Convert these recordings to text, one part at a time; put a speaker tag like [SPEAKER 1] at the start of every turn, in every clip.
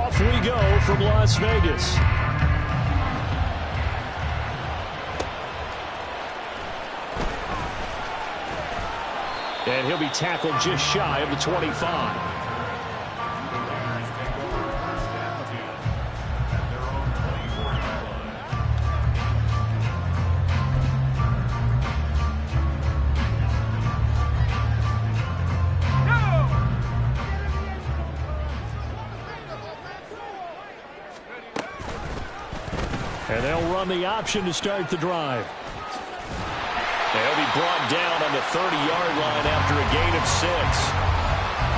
[SPEAKER 1] Off we go from Las Vegas. And he'll be tackled just shy of the 25. And they'll run the option to start the drive. They'll be brought down on the 30-yard line after a gain of 6.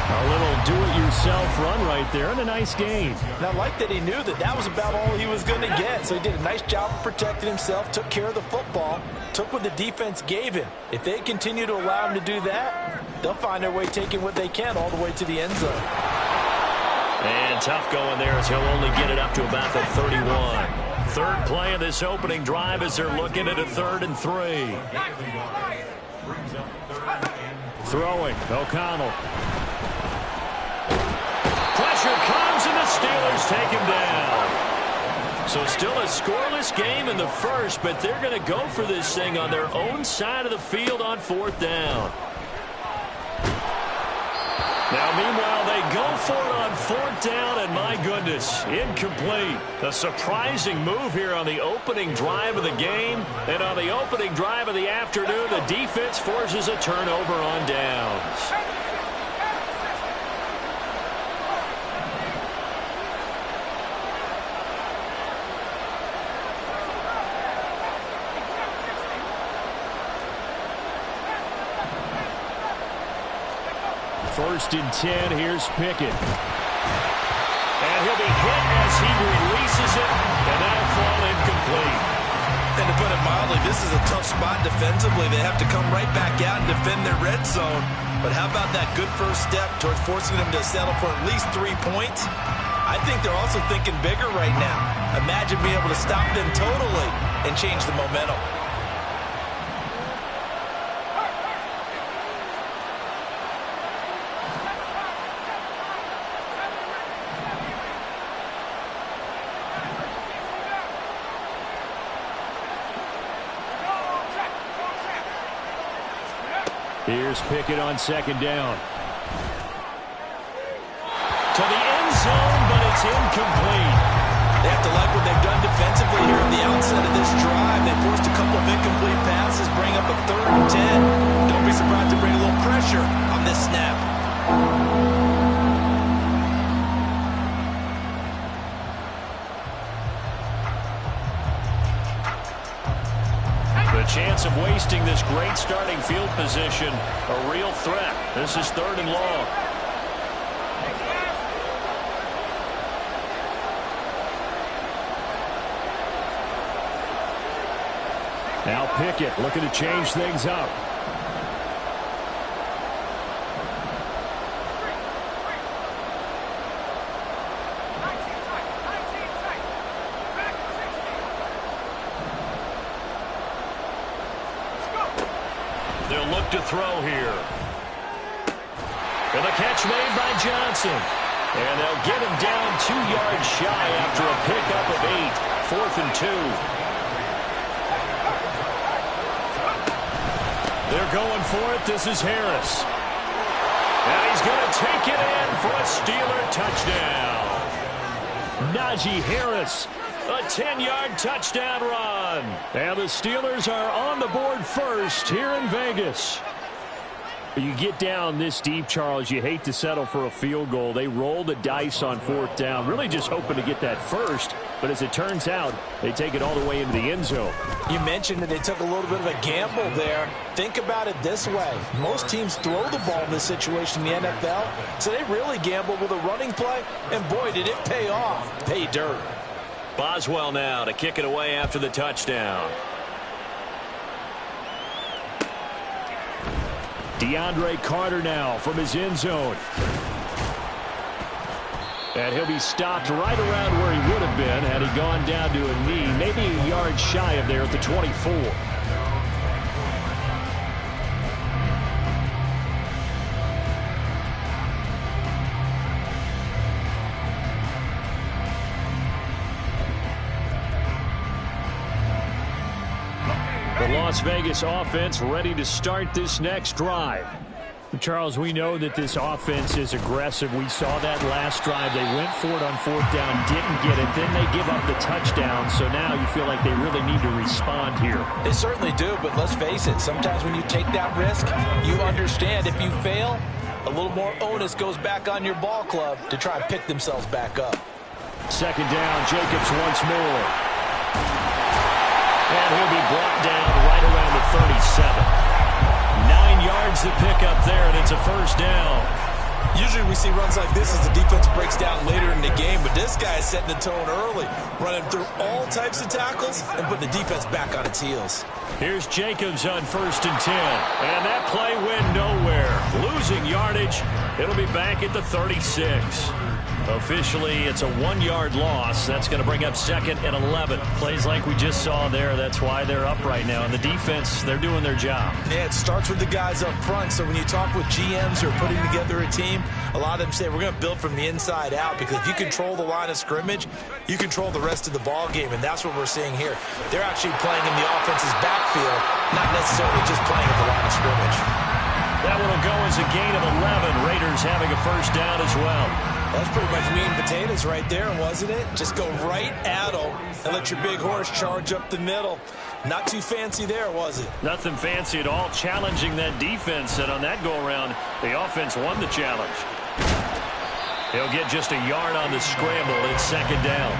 [SPEAKER 1] A little do-it-yourself run right there and a nice gain.
[SPEAKER 2] And I like that he knew that that was about all he was going to get. So he did a nice job of protecting himself, took care of the football, took what the defense gave him. If they continue to allow him to do that, they'll find their way taking what they can all the way to the end zone.
[SPEAKER 1] And tough going there as he'll only get it up to about the 31. Third play of this opening drive as they're looking at a 3rd and 3. Throwing, O'Connell. Pressure comes and the Steelers take him down. So still a scoreless game in the first, but they're going to go for this thing on their own side of the field on 4th down. Now, meanwhile, they go for it on 4th down, and my goodness, incomplete. A surprising move here on the opening drive of the game. And on the opening drive of the afternoon, the defense forces a turnover on downs. First and 10, here's Pickett. And he'll be hit as he releases it, and that'll fall incomplete.
[SPEAKER 2] And to put it mildly, this is a tough spot defensively. They have to come right back out and defend their red zone. But how about that good first step towards forcing them to settle for at least 3 points? I think they're also thinking bigger right now. Imagine being able to stop them totally and change the momentum.
[SPEAKER 1] Here's Pickett on 2nd down. To the end zone, but it's incomplete.
[SPEAKER 2] They have to like what they've done defensively here at the outset of this drive. They forced a couple of incomplete passes, bring up a 3rd and 10. Don't be surprised to bring a little pressure on this snap.
[SPEAKER 1] The chance of wasting this great starting field position, a real threat. This is 3rd and long. Now Pickett looking to change things up. They'll look to throw here. And the catch made by Johnson. And they'll get him down 2 yards shy after a pickup of 8. 4th and 2. They're going for it. This is Harris. And he's going to take it in for a Steeler touchdown. Najee Harris. A 10-yard touchdown run. And the Steelers are on the board first here in Vegas. You get down this deep, Charles, you hate to settle for a field goal. They roll the dice on 4th down, really just hoping to get that first. But as it turns out, they take it all the way into the end zone.
[SPEAKER 2] You mentioned that they took a little bit of a gamble there. Think about it this way. Most teams throw the ball in this situation in the NFL, so they really gamble with a running play. And boy, did it pay off. Pay dirt.
[SPEAKER 1] Boswell now to kick it away after the touchdown. DeAndre Carter now from his end zone. And he'll be stopped right around where he would have been had he gone down to a knee, maybe a yard shy of there at the 24. Las Vegas offense ready to start this next drive. Charles, we know that this offense is aggressive. We saw that last drive. They went for it on fourth down, didn't get it. Then they give up the touchdown. So now you feel like they really need to respond here.
[SPEAKER 2] They certainly do, but let's face it. Sometimes when you take that risk, you understand if you fail, a little more onus goes back on your ball club to try and pick themselves back up.
[SPEAKER 1] Second down, Jacobs once more. And he'll be brought down right around the 37. 9 yards to pick up there, and it's a first down.
[SPEAKER 2] Usually we see runs like this as the defense breaks down later in the game, but this guy is setting the tone early, running through all types of tackles and putting the defense back on its heels.
[SPEAKER 1] Here's Jacobs on 1st and 10, and that play went nowhere. Losing yardage, it'll be back at the 36. Officially, it's a 1-yard loss. That's going to bring up 2nd and 11. Plays like we just saw there. That's why they're up right now. And the defense, they're doing their job.
[SPEAKER 2] Yeah, it starts with the guys up front. So when you talk with GMs who are putting together a team, a lot of them say we're going to build from the inside out, because if you control the line of scrimmage, you control the rest of the ball game, and that's what we're seeing here. They're actually playing in the offense's backfield, not necessarily just playing at the line of scrimmage.
[SPEAKER 1] That one will go as a gain of 11. Raiders having a first down as well.
[SPEAKER 2] That's pretty much meat and potatoes right there, wasn't it? Just go right at them and let your big horse charge up the middle. Not too fancy there, was it?
[SPEAKER 1] Nothing fancy at all, challenging that defense. And on that go-around, the offense won the challenge. He'll get just a yard on the scramble. It's 2nd down.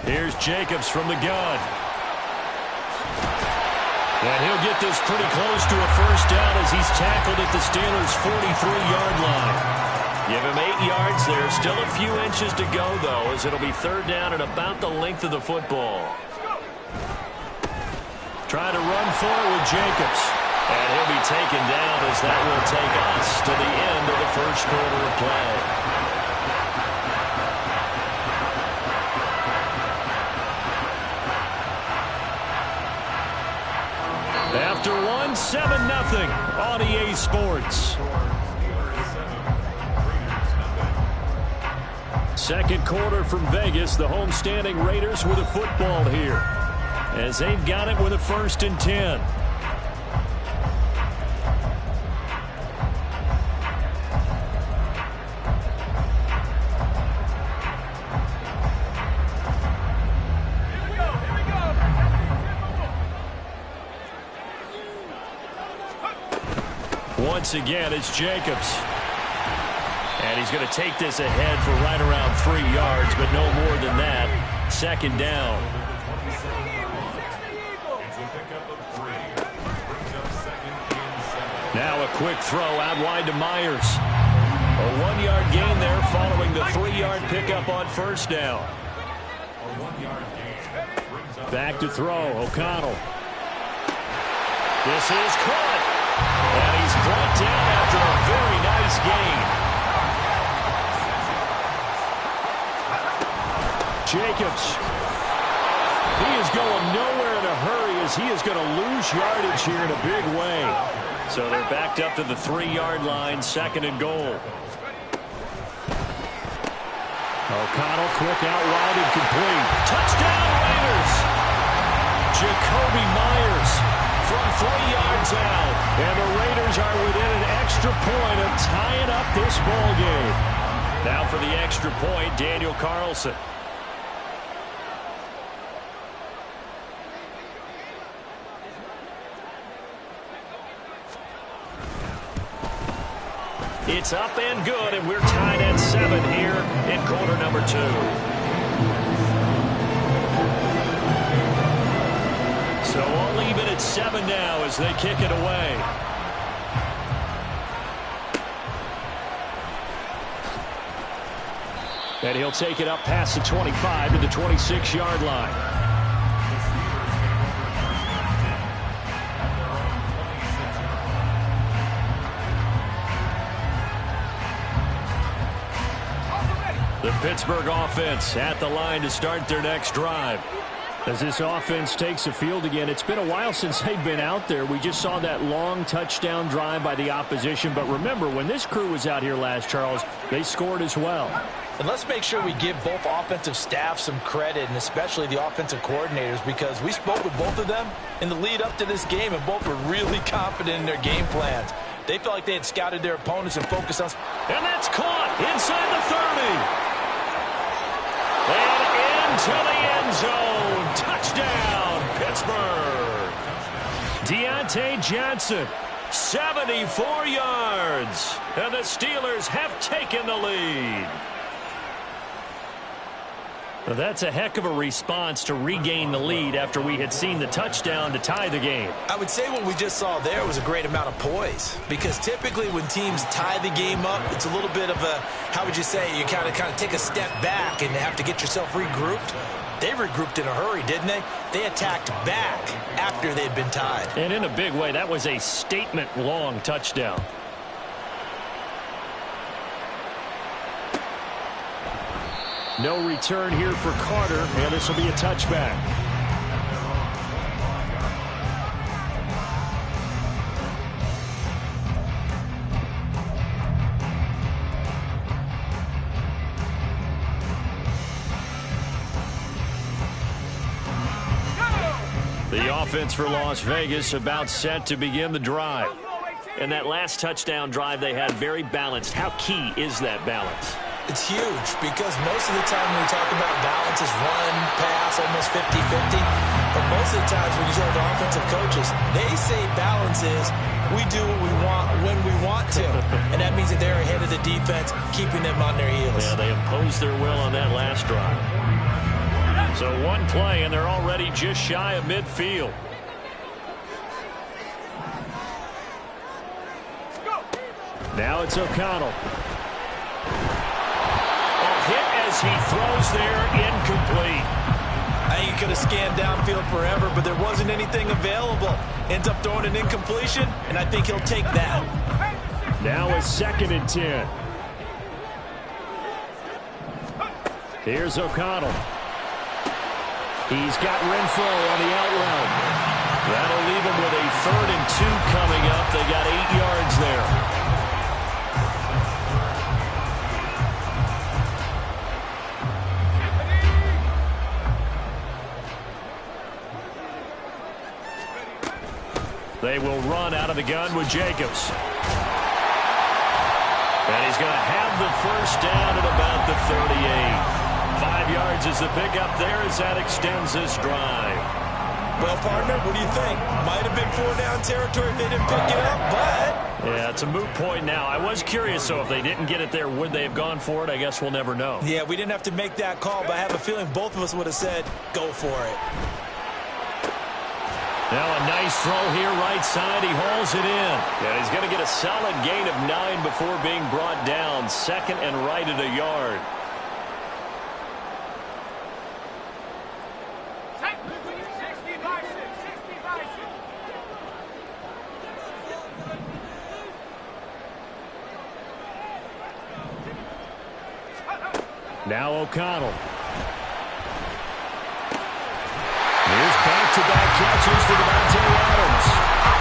[SPEAKER 1] Here's Jacobs from the gun. And he'll get this pretty close to a first down as he's tackled at the Steelers' 43-yard line. Give him 8 yards there. Still a few inches to go, though, as it'll be 3rd down and about the length of the football. Trying to run for it with Jacobs. And he'll be taken down as that will take us to the end of the first quarter of play. After one, 7-0 on EA Sports. Second quarter from Vegas. The homestanding Raiders with a football here, as they've got it with a 1st and 10. Once again, it's Jacobs. And he's going to take this ahead for right around 3 yards, but no more than that. 2nd down. Now a quick throw out wide to Myers. A 1-yard gain there following the 3-yard pickup on 1st down. Back to throw, O'Connell. This is caught. And he's brought down after a very nice gain. Jacobs. He is going nowhere in a hurry, as he is going to lose yardage here in a big way. So they're backed up to the 3-yard line, 2nd and goal. O'Connell quick out wide and complete. Touchdown Raiders! Jacoby Myers from 3 yards out. And the Raiders are within an extra point of tying up this ball game. Now for the extra point, Daniel Carlson. It's up and good, and we're tied at 7 here in quarter number 2. So all even at 7 now as they kick it away. And he'll take it up past the 25 to the 26-yard line. The Pittsburgh offense at the line to start their next drive. As this offense takes the field again, it's been a while since they've been out there. We just saw that long touchdown drive by the opposition. But remember, when this crew was out here last, Charles, they scored as well.
[SPEAKER 2] And let's make sure we give both offensive staff some credit, and especially the offensive coordinators, because we spoke with both of them in the lead up to this game, and both were really confident in their game plans. They felt like they had scouted their opponents and focused on...
[SPEAKER 1] And that's caught inside the 30. And into the end zone. Touchdown, Pittsburgh. Deontay Johnson, 74 yards. And the Steelers have taken the lead. Well, that's a heck of a response to regain the lead after we had seen the touchdown to tie the game.
[SPEAKER 2] I would say what we just saw there was a great amount of poise, because typically when teams tie the game up, it's a little bit of a, how would you say, you kind of take a step back and have to get yourself regrouped. They regrouped in a hurry, didn't they? They attacked back after they'd been tied.
[SPEAKER 1] And in a big way, that was a statement-long touchdown. No return here for Carter, and this will be a touchback. The offense for Las Vegas about set to begin the drive. And that last touchdown drive they had very balanced. How key is that balance?
[SPEAKER 2] It's huge, because most of the time when we talk about balance is run, pass, almost 50-50. But most of the times when you talk to offensive coaches, they say balance is we do what we want when we want to. And that means that they're ahead of the defense, keeping them on their heels.
[SPEAKER 1] Yeah, they imposed their will on that last drive. So one play, and they're already just shy of midfield. Now it's O'Connell. As he throws there, incomplete.
[SPEAKER 2] I think he could have scanned downfield forever, but there wasn't anything available. Ends up throwing an incompletion, and I think he'll take that.
[SPEAKER 1] Now a 2nd and 10. Here's O'Connell. He's got Renfro on the out route. That'll leave him with a 3rd and 2 coming up. They got 8 yards there. They will run out of the gun with Jacobs. And he's going to have the first down at about the 38. 5 yards is the pickup there as that extends this drive.
[SPEAKER 2] Well, partner, what do you think? Might have been 4-down territory if they didn't pick it up, but...
[SPEAKER 1] Yeah, it's a moot point now. I was curious, so if they didn't get it there, would they have gone for it? I guess we'll never know.
[SPEAKER 2] Yeah, we didn't have to make that call, but I have a feeling both of us would have said, go for it.
[SPEAKER 1] Now a nice throw here, right side. He hauls it in. And he's going to get a solid gain of 9 before being brought down. 2nd and right at a yard. Now O'Connell. Here's back-to-back catches for Devontae Adams.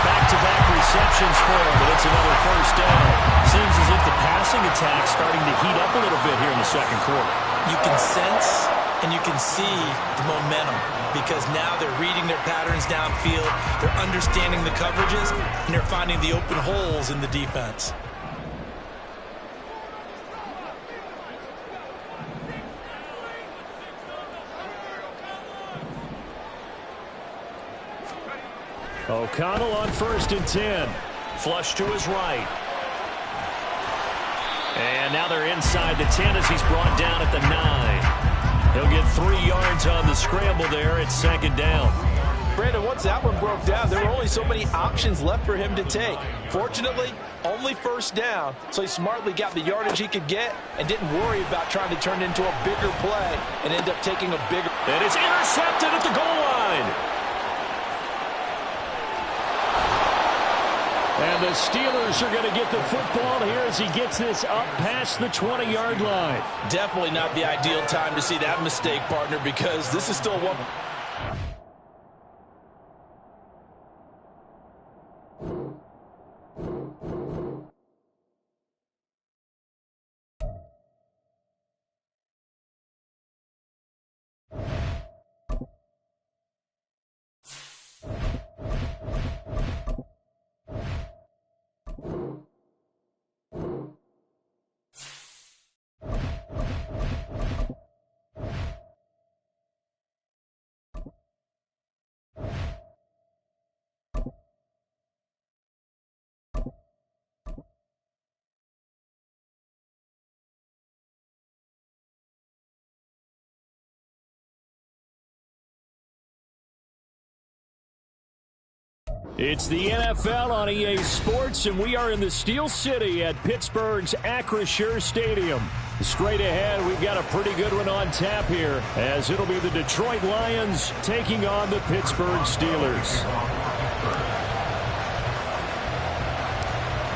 [SPEAKER 1] Back-to-back receptions for him, but it's another first down. Seems as if the passing attack's starting to heat up a little bit here in the 2nd quarter.
[SPEAKER 2] You can sense and you can see the momentum, because now they're reading their patterns downfield, they're understanding the coverages, and they're finding the open holes in the defense.
[SPEAKER 1] O'Connell on 1st and 10. Flush to his right. And now they're inside the 10 as he's brought down at the 9. He'll get 3 yards on the scramble there at 2nd down.
[SPEAKER 2] Brandon, once that one broke down, there were only so many options left for him to take. Fortunately, only 1st down, so he smartly got the yardage he could get and didn't worry about trying to turn it into a bigger play and end up taking a bigger...
[SPEAKER 1] And it's intercepted at the goal line. And the Steelers are going to get the football here as he gets this up past the 20-yard line.
[SPEAKER 2] Definitely not the ideal time to see that mistake, partner, because this is still one...
[SPEAKER 1] It's the NFL on EA Sports, and we are in the Steel City at Pittsburgh's Acrisure Stadium. Straight ahead, we've got a pretty good one on tap here, as it'll be the Detroit Lions taking on the Pittsburgh Steelers.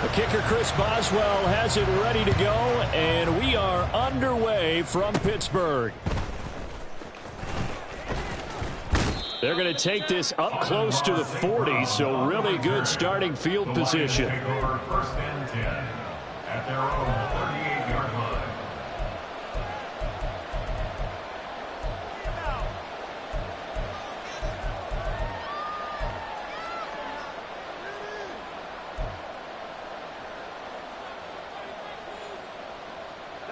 [SPEAKER 1] The kicker, Chris Boswell, has it ready to go, and we are underway from Pittsburgh. They're going to take this up close to the 40, so really good starting field position.
[SPEAKER 3] First and 10 at their own 38-yard line.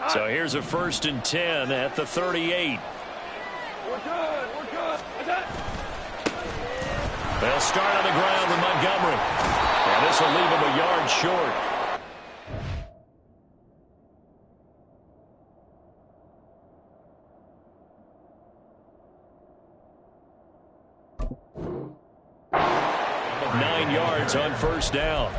[SPEAKER 1] So here's a 1st and 10 at the 38.
[SPEAKER 4] We're good.
[SPEAKER 1] They'll start on the ground with Montgomery. And this will leave him a yard short. Nine yards on 1st down.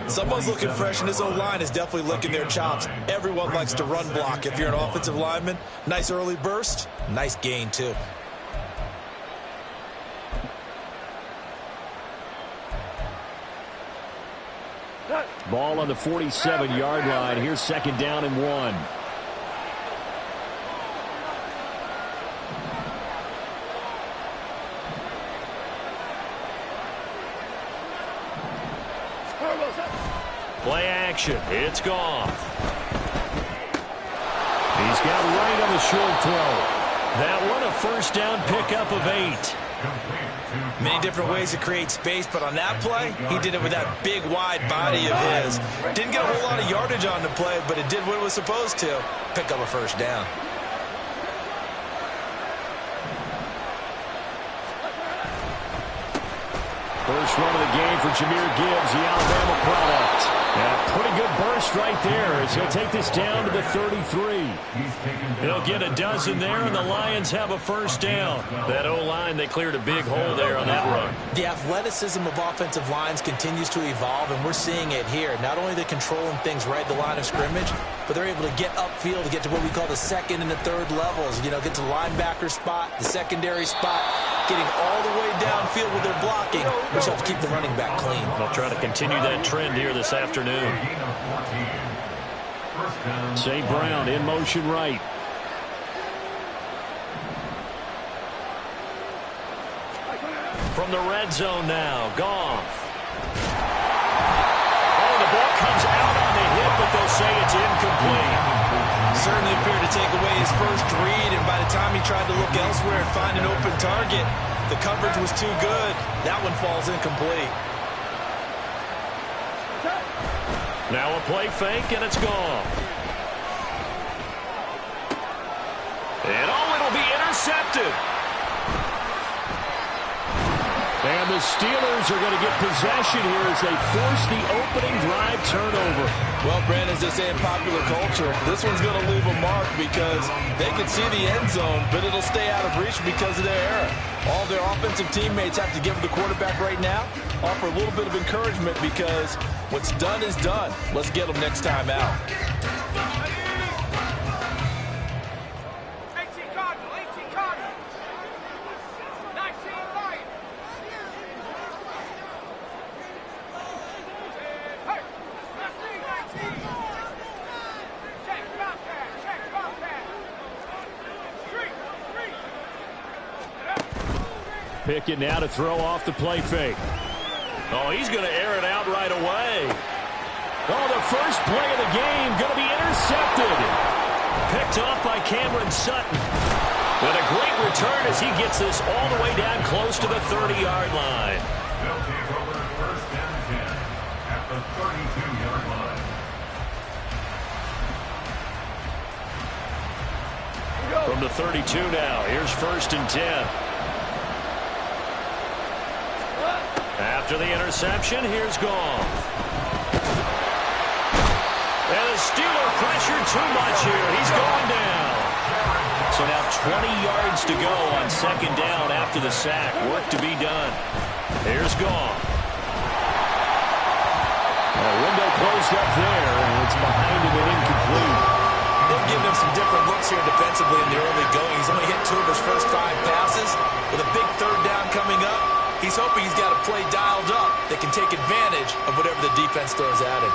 [SPEAKER 2] Someone's looking fresh, and his O-line is definitely licking their chops. Everyone likes to run block. If you're an offensive lineman, nice early burst, nice gain too.
[SPEAKER 1] Ball on the 47-yard line. Here's 2nd down and 1. Play action. It's Goff. He's got right on the short throw. That one a 1st down pickup of 8.
[SPEAKER 2] Many different ways to create space, but on that play, he did it with that big, wide body of his. Didn't get a whole lot of yardage on the play, but it did what it was supposed to. Pick up a 1st down.
[SPEAKER 1] First run of the game for Jahmyr Gibbs, the Alabama product. And a pretty good burst right there as he'll take this down to the 33. He'll get a dozen there, and the Lions have a 1st down. That O-line, they cleared a big hole there on that run.
[SPEAKER 2] The athleticism of offensive lines continues to evolve, and we're seeing it here. Not only are they controlling things right at the line of scrimmage, but they're able to get upfield to get to what we call the 2nd and the 3rd levels. You know, get to the linebacker spot, the secondary spot, getting all the way downfield with their blocking, which helps keep the running back clean.
[SPEAKER 1] They'll try to continue that trend here this afternoon. St. Brown in motion right. From the red zone now, Goff. Oh, the ball comes out on the hit, but they'll say it's incomplete.
[SPEAKER 2] Certainly appeared to take away his first read, and by the time he tried to look elsewhere and find an open target, the coverage was too good. That one falls incomplete.
[SPEAKER 1] Now a play fake, and it's gone. And it'll be intercepted. And the Steelers are going to get possession here as they force the opening drive turnover.
[SPEAKER 2] Well, Brandon, as they say in popular culture, this one's going to leave a mark because they can see the end zone, but it'll stay out of reach because of their error. All their offensive teammates have to give the quarterback right now, offer a little bit of encouragement because what's done is done. Let's get them next time out.
[SPEAKER 1] Pickett now to throw off the play fake. Oh, he's going to air it out right away. Oh, the first play of the game going to be intercepted. Picked off by Cameron Sutton. But a great return as he gets this all the way down close to the 30-yard line.
[SPEAKER 3] They'll take over 1st and 10 at the 32-yard line.
[SPEAKER 1] From the 32 now, here's 1st and 10. After the interception, here's Goff. And the Steeler pressured too much here. He's going down. So now 20 yards to go on 2nd down after the sack. Work to be done. Here's Goff. A window closed up there, and it's behind him and incomplete.
[SPEAKER 2] They've given him some different looks here defensively in the early going. He's only hit 2 of his first 5 passes. With a big third down coming up, he's hoping he's got a play dialed up that can take advantage of whatever the defense throws at him.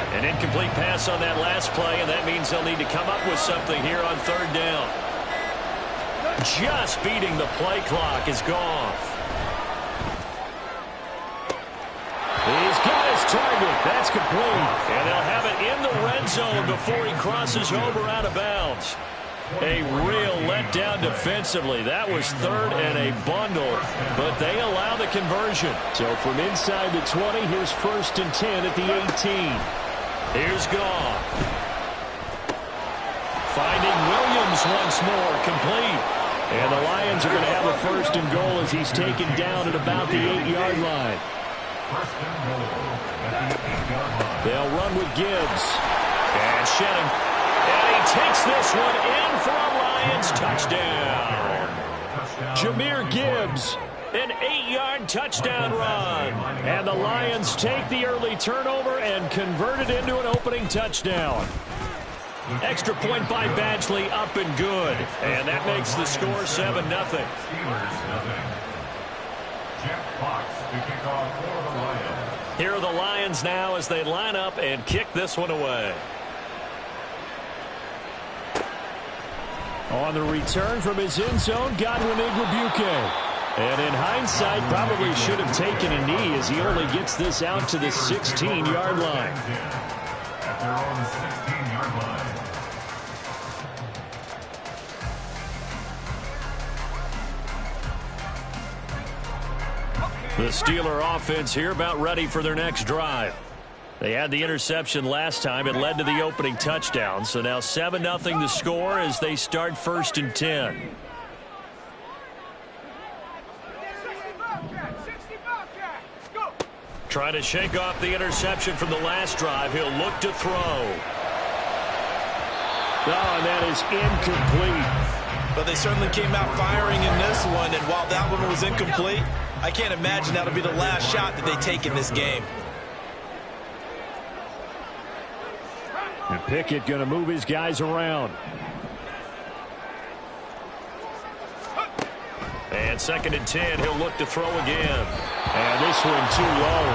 [SPEAKER 1] An incomplete pass on that last play, and that means they'll need to come up with something here on third down. Just beating the play clock is Goff. He's got his target. That's complete. And they'll have it in the red zone before he crosses over out of bounds. A real letdown defensively. That was third and a bundle, but they allow the conversion. So from inside the 20, here's 1st and 10 at the 18. Here's Goff. Finding Williams once more, complete. And the Lions are going to have a 1st and goal as he's taken down at about the 8-yard line. They'll run with Gibbs. And Shannon. And he takes this one in for a Lions touchdown. Jahmyr Gibbs, an 8-yard touchdown run. And the Lions take the early turnover and convert it into an opening touchdown. Extra point by Badgley, up and good. And that makes the score 7-0. Here are the Lions now as they line up and kick this one away. On the return from his end zone, Godwin Igwebuike. And in hindsight, probably should have taken a knee as he only gets this out to the 16-yard line.
[SPEAKER 3] At their own 16-yard line.
[SPEAKER 1] The Steeler offense here about ready for their next drive. They had the interception last time. It led to the opening touchdown. So now 7-0 the score as they start 1st and 10. Trying to shake off the interception from the last drive. He'll look to throw. Oh, and that is incomplete.
[SPEAKER 2] But they certainly came out firing in this one, and while that one was incomplete, I can't imagine that'll be the last shot that they take in this game.
[SPEAKER 1] And Pickett going to move his guys around. And 2nd and 10, he'll look to throw again. And this one too low.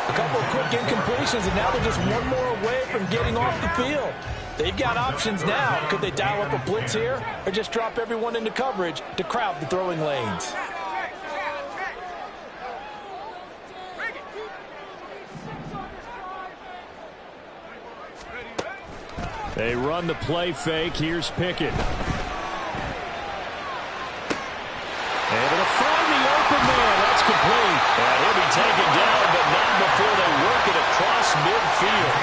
[SPEAKER 2] A couple of quick incompletions, and now they're just one more away from getting off the field. They've got options now. Could they dial up a blitz here or just drop everyone into coverage to crowd the throwing lanes?
[SPEAKER 1] They run the play fake. Here's Pickett. And it'll find the open man. That's complete. And he'll be taken down, but not before they work it across midfield.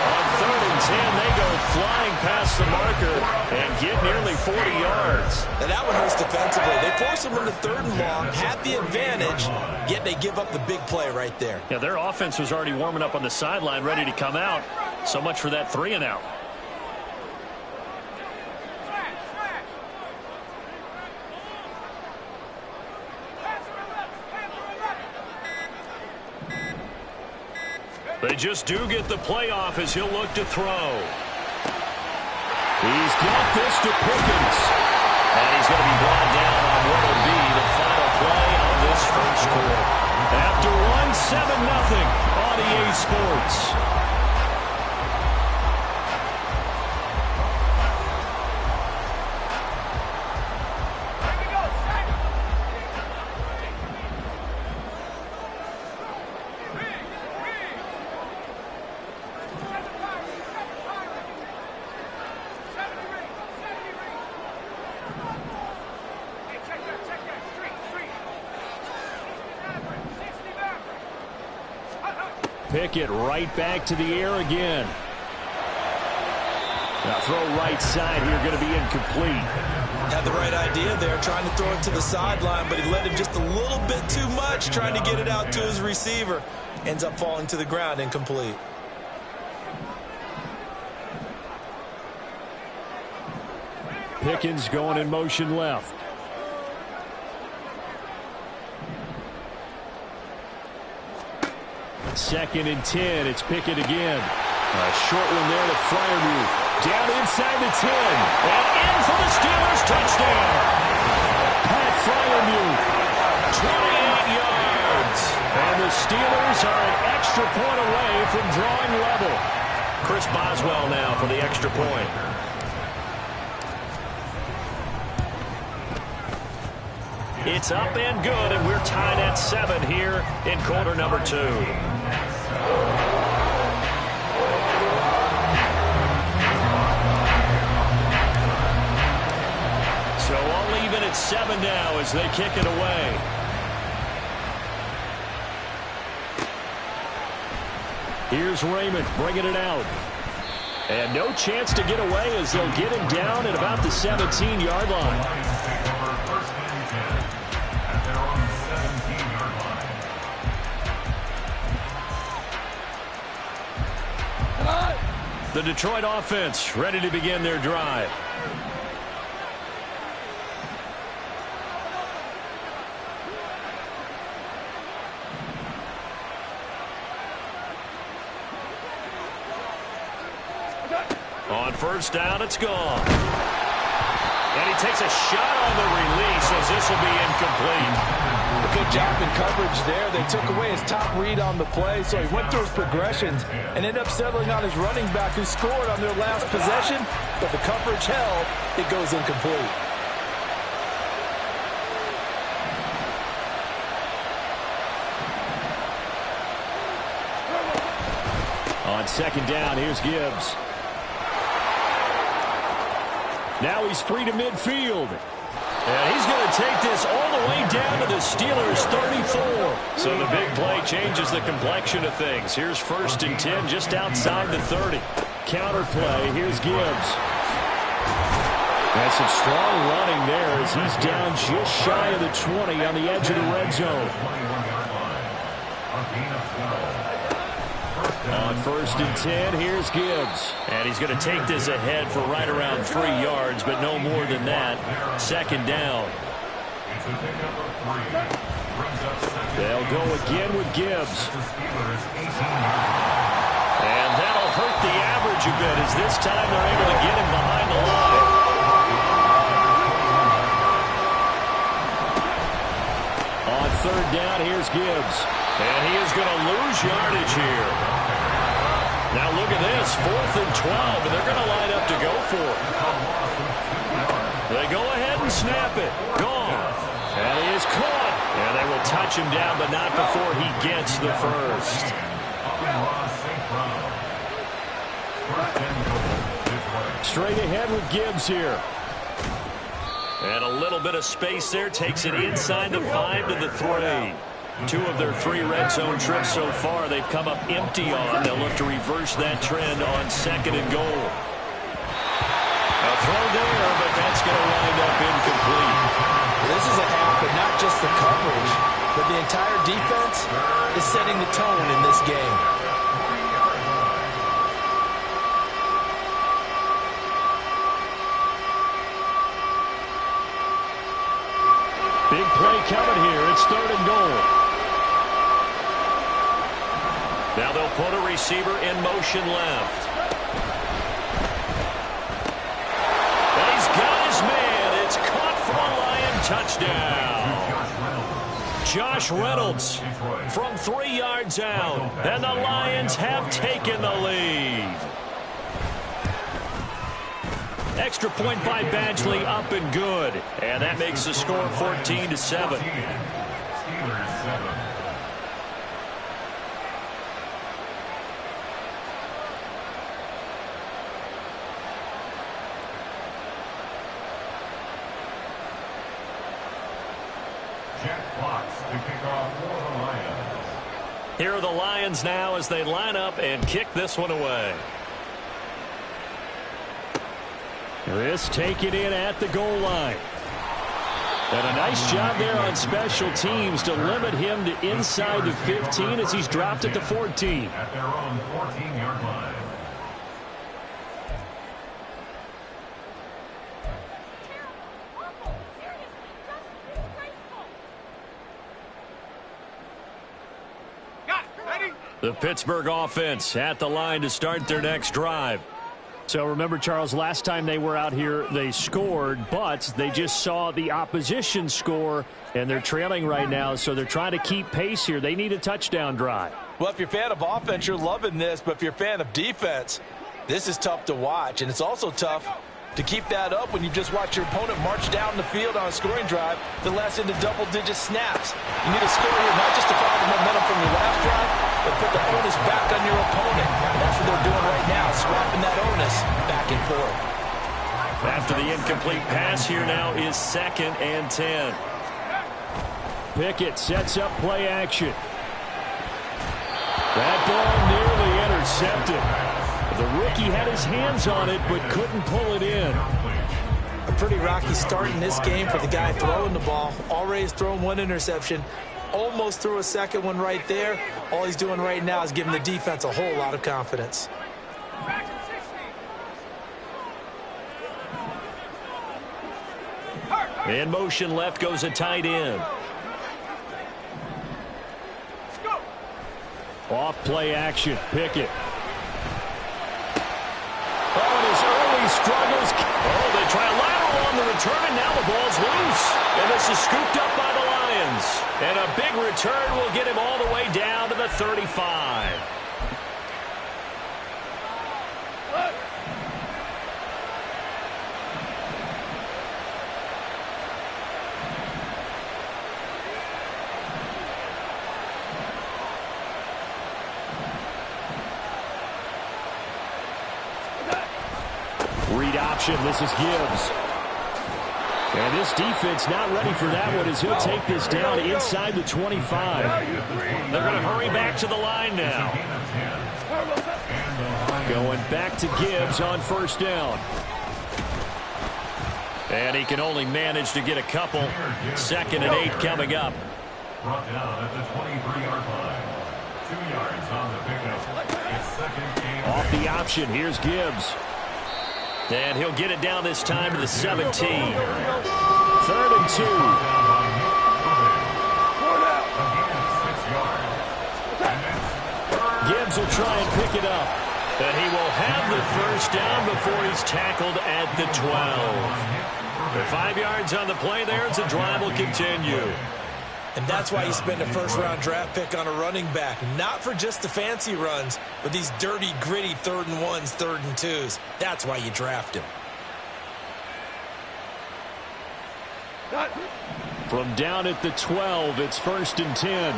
[SPEAKER 1] On 3rd and 10, they go flying past the marker and get nearly 40 yards.
[SPEAKER 2] Now that one hurts defensively. They force them into 3rd and long, had the advantage, yet they give up the big play right there.
[SPEAKER 1] Yeah, their offense was already warming up on the sideline, ready to come out. So much for that 3 and out. They just do get the playoff as he'll look to throw. He's got this to Pickens. And he's going to be brought down on what will be the final play of this first quarter. After one, 7-0 on EA Sports. Pickett right back to the air again. Now throw right side here, going to be incomplete.
[SPEAKER 2] Had the right idea there, trying to throw it to the sideline, but he let him just a little bit too much, trying to get it out to his receiver. Ends up falling to the ground, incomplete.
[SPEAKER 1] Pickens going in motion left. Second and 10. It's Pickett again. A short one there to Freiermuth. Down inside the 10. And in for the Steelers touchdown. Pat Freiermuth. 28 yards. And the Steelers are an extra point away from drawing level. Chris Boswell now for the extra point. It's up and good, and we're tied at 7 here in quarter number 2. So all even at 7 now as they kick it away. Here's Raymond bringing it out. And no chance to get away as they'll get him down at about the 17-yard line. The Detroit offense ready to begin their drive. On first down, it's gone. And he takes a shot on the release as this will be incomplete.
[SPEAKER 5] A good job in coverage there. They took away his top read on the play, so he went through his progressions and ended up settling on his running back who scored on their last possession, but the coverage held. It goes incomplete.
[SPEAKER 1] On second down, here's Gibbs. Now he's free to midfield. And he's going to take this all the way down to the Steelers' 34. So the big play changes the complexion of things. Here's first and 10 just outside the 30. Counter play. Here's Gibbs. That's some strong running there as he's down just shy of the 20 on the edge of the red zone. On first and 10, here's Gibbs. And he's going to take this ahead for right around 3 yards, but no more than that. Second down. They'll go again with Gibbs. And that'll hurt the average a bit as this time they're able to get him behind the line. On third down, here's Gibbs. And he is going to lose yardage here. Now look at this, 4th and 12, and they're going to line up to go for it. They go ahead and snap it. Gone. And he is caught. And they will touch him down, but not before he gets the first. Straight ahead with Gibbs here. And a little bit of space there. Takes it inside the 5 to the 3. 2 of their 3 red zone trips so far they've come up empty on. They'll look to reverse that trend on second and goal. A throw there, but that's going to wind up incomplete.
[SPEAKER 5] This is a half, but not just the coverage, but the entire defense is setting the tone in this game.
[SPEAKER 1] Big play coming here. It's 3rd and goal. Now they'll put a receiver in motion left. And he's got his man. It's caught for a Lion touchdown. Josh Reynolds from 3 yards out. And the Lions have taken the lead. Extra point by Badgley, up and good. And that makes the score 14-7. Here are the Lions now as they line up and kick this one away. This taken in at the goal line. And a nice job there on special teams to limit him to inside the 15 as he's dropped at the 14.
[SPEAKER 3] At their own 14-yard line.
[SPEAKER 1] The Pittsburgh offense at the line to start their next drive. So remember, Charles, last time they were out here, they scored, but they just saw the opposition score, and they're trailing right now, so they're trying to keep pace here. They need a touchdown drive.
[SPEAKER 5] Well, if you're a fan of offense, you're loving this, but if you're a fan of defense, this is tough to watch, and it's also tough to keep that up when you just watch your opponent march down the field on a scoring drive that lasts into double-digit snaps. You need a score here, not just to follow the momentum from your last drive, but put the onus back on your opponent. And that's what they're doing right now, swapping that onus back and forth.
[SPEAKER 1] After the incomplete pass, here now is 2nd and 10. Pickett sets up play action. That ball nearly intercepted. The rookie had his hands on it, but couldn't pull it in.
[SPEAKER 5] A pretty rocky start in this game for the guy throwing the ball. Already has thrown one interception. Almost threw a second one right there. All he's doing right now is giving the defense a whole lot of confidence.
[SPEAKER 1] In motion left goes a tight end. Off play action, Pickett. Oh, and his early struggles. Oh, they try a lateral on the return, and now the ball's loose. And this is scooped up by the Lions. And a big return will get him all the way down to the 35. Read option. This is Gibbs. And this defense not ready for that one as he'll take this down inside the 25. They're going to hurry back to the line now. Going back to Gibbs on 1st down. And he can only manage to get a couple. 2nd and 8 coming up.
[SPEAKER 3] Brought down at the 23-yard line. 2 yards on the pickup. It's 2nd and 8.
[SPEAKER 1] Off the option. Here's Gibbs. And he'll get it down this time to the 17. 3rd and 2. Gibbs will try and pick it up. And he will have the 1st down before he's tackled at the 12. The 5 yards on the play there as the drive will continue.
[SPEAKER 5] And that's why you spend a 1st-round draft pick on a running back. Not for just the fancy runs, but these dirty, gritty 3rd and 1s, 3rd and 2s. That's why you draft him.
[SPEAKER 1] From down at the 12, it's 1st and 10.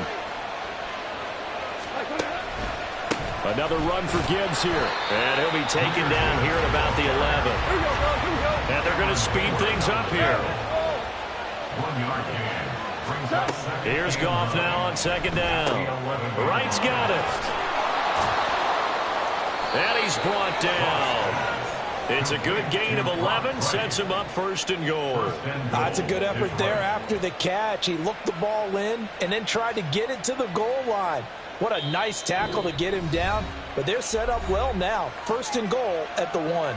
[SPEAKER 1] Another run for Gibbs here. And he'll be taken down here at about the 11. And they're going to speed things up here.
[SPEAKER 3] 1 yard gain.
[SPEAKER 1] Here's Goff now on 2nd down. Wright's got it. And he's brought down. It's a good gain of 11. Sets him up 1st and goal.
[SPEAKER 5] That's a good effort there after the catch. He looked the ball in and then tried to get it to the goal line. What a nice tackle to get him down. But they're set up well now. 1st and goal at the 1.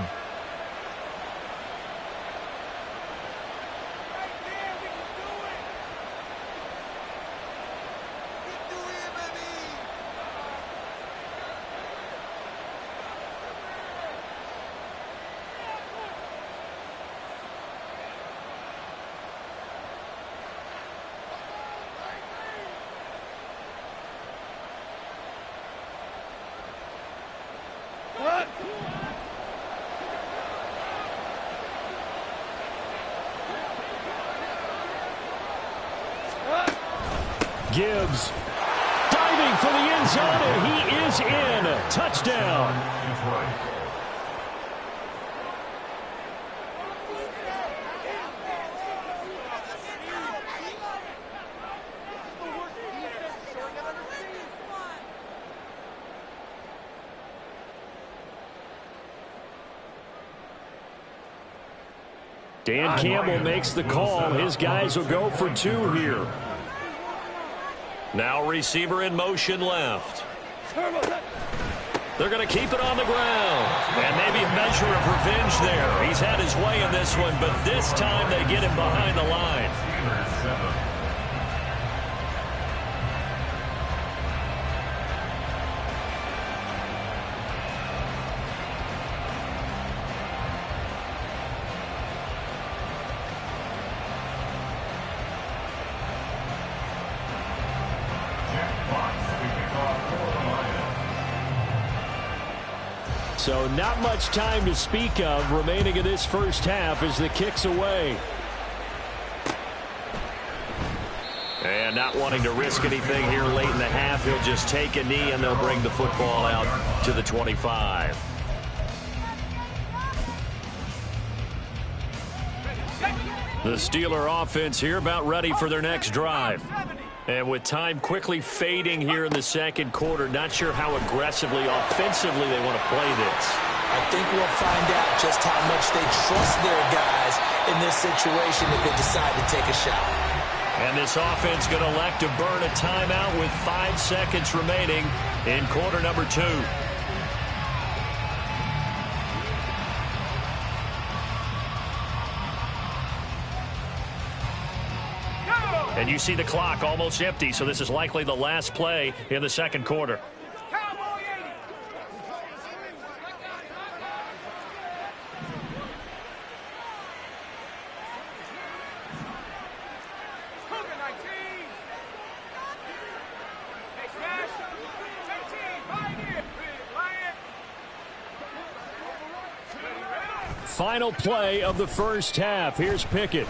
[SPEAKER 1] Gibbs diving for the end zone, and he is in. Touchdown.
[SPEAKER 3] Detroit.
[SPEAKER 1] Dan Campbell makes the call. His guys will go for 2 here. Now receiver in motion left. They're going to keep it on the ground. And maybe a measure of revenge there. He's had his way in this one, but this time they get him behind the line. So not much time to speak of remaining in this first half as the kick's away. And not wanting to risk anything here late in the half, he'll just take a knee and they'll bring the football out to the 25. The Steeler offense here about ready for their next drive. And with time quickly fading here in the second quarter, not sure how aggressively, offensively they want to play this.
[SPEAKER 5] I think we'll find out just how much they trust their guys in this situation if they decide to take a shot.
[SPEAKER 1] And this offense going to elect to burn a timeout with 5 seconds remaining in quarter number 2. And you see the clock almost empty, so this is likely the last play in the second quarter. Final play of the first half. Here's Pickett.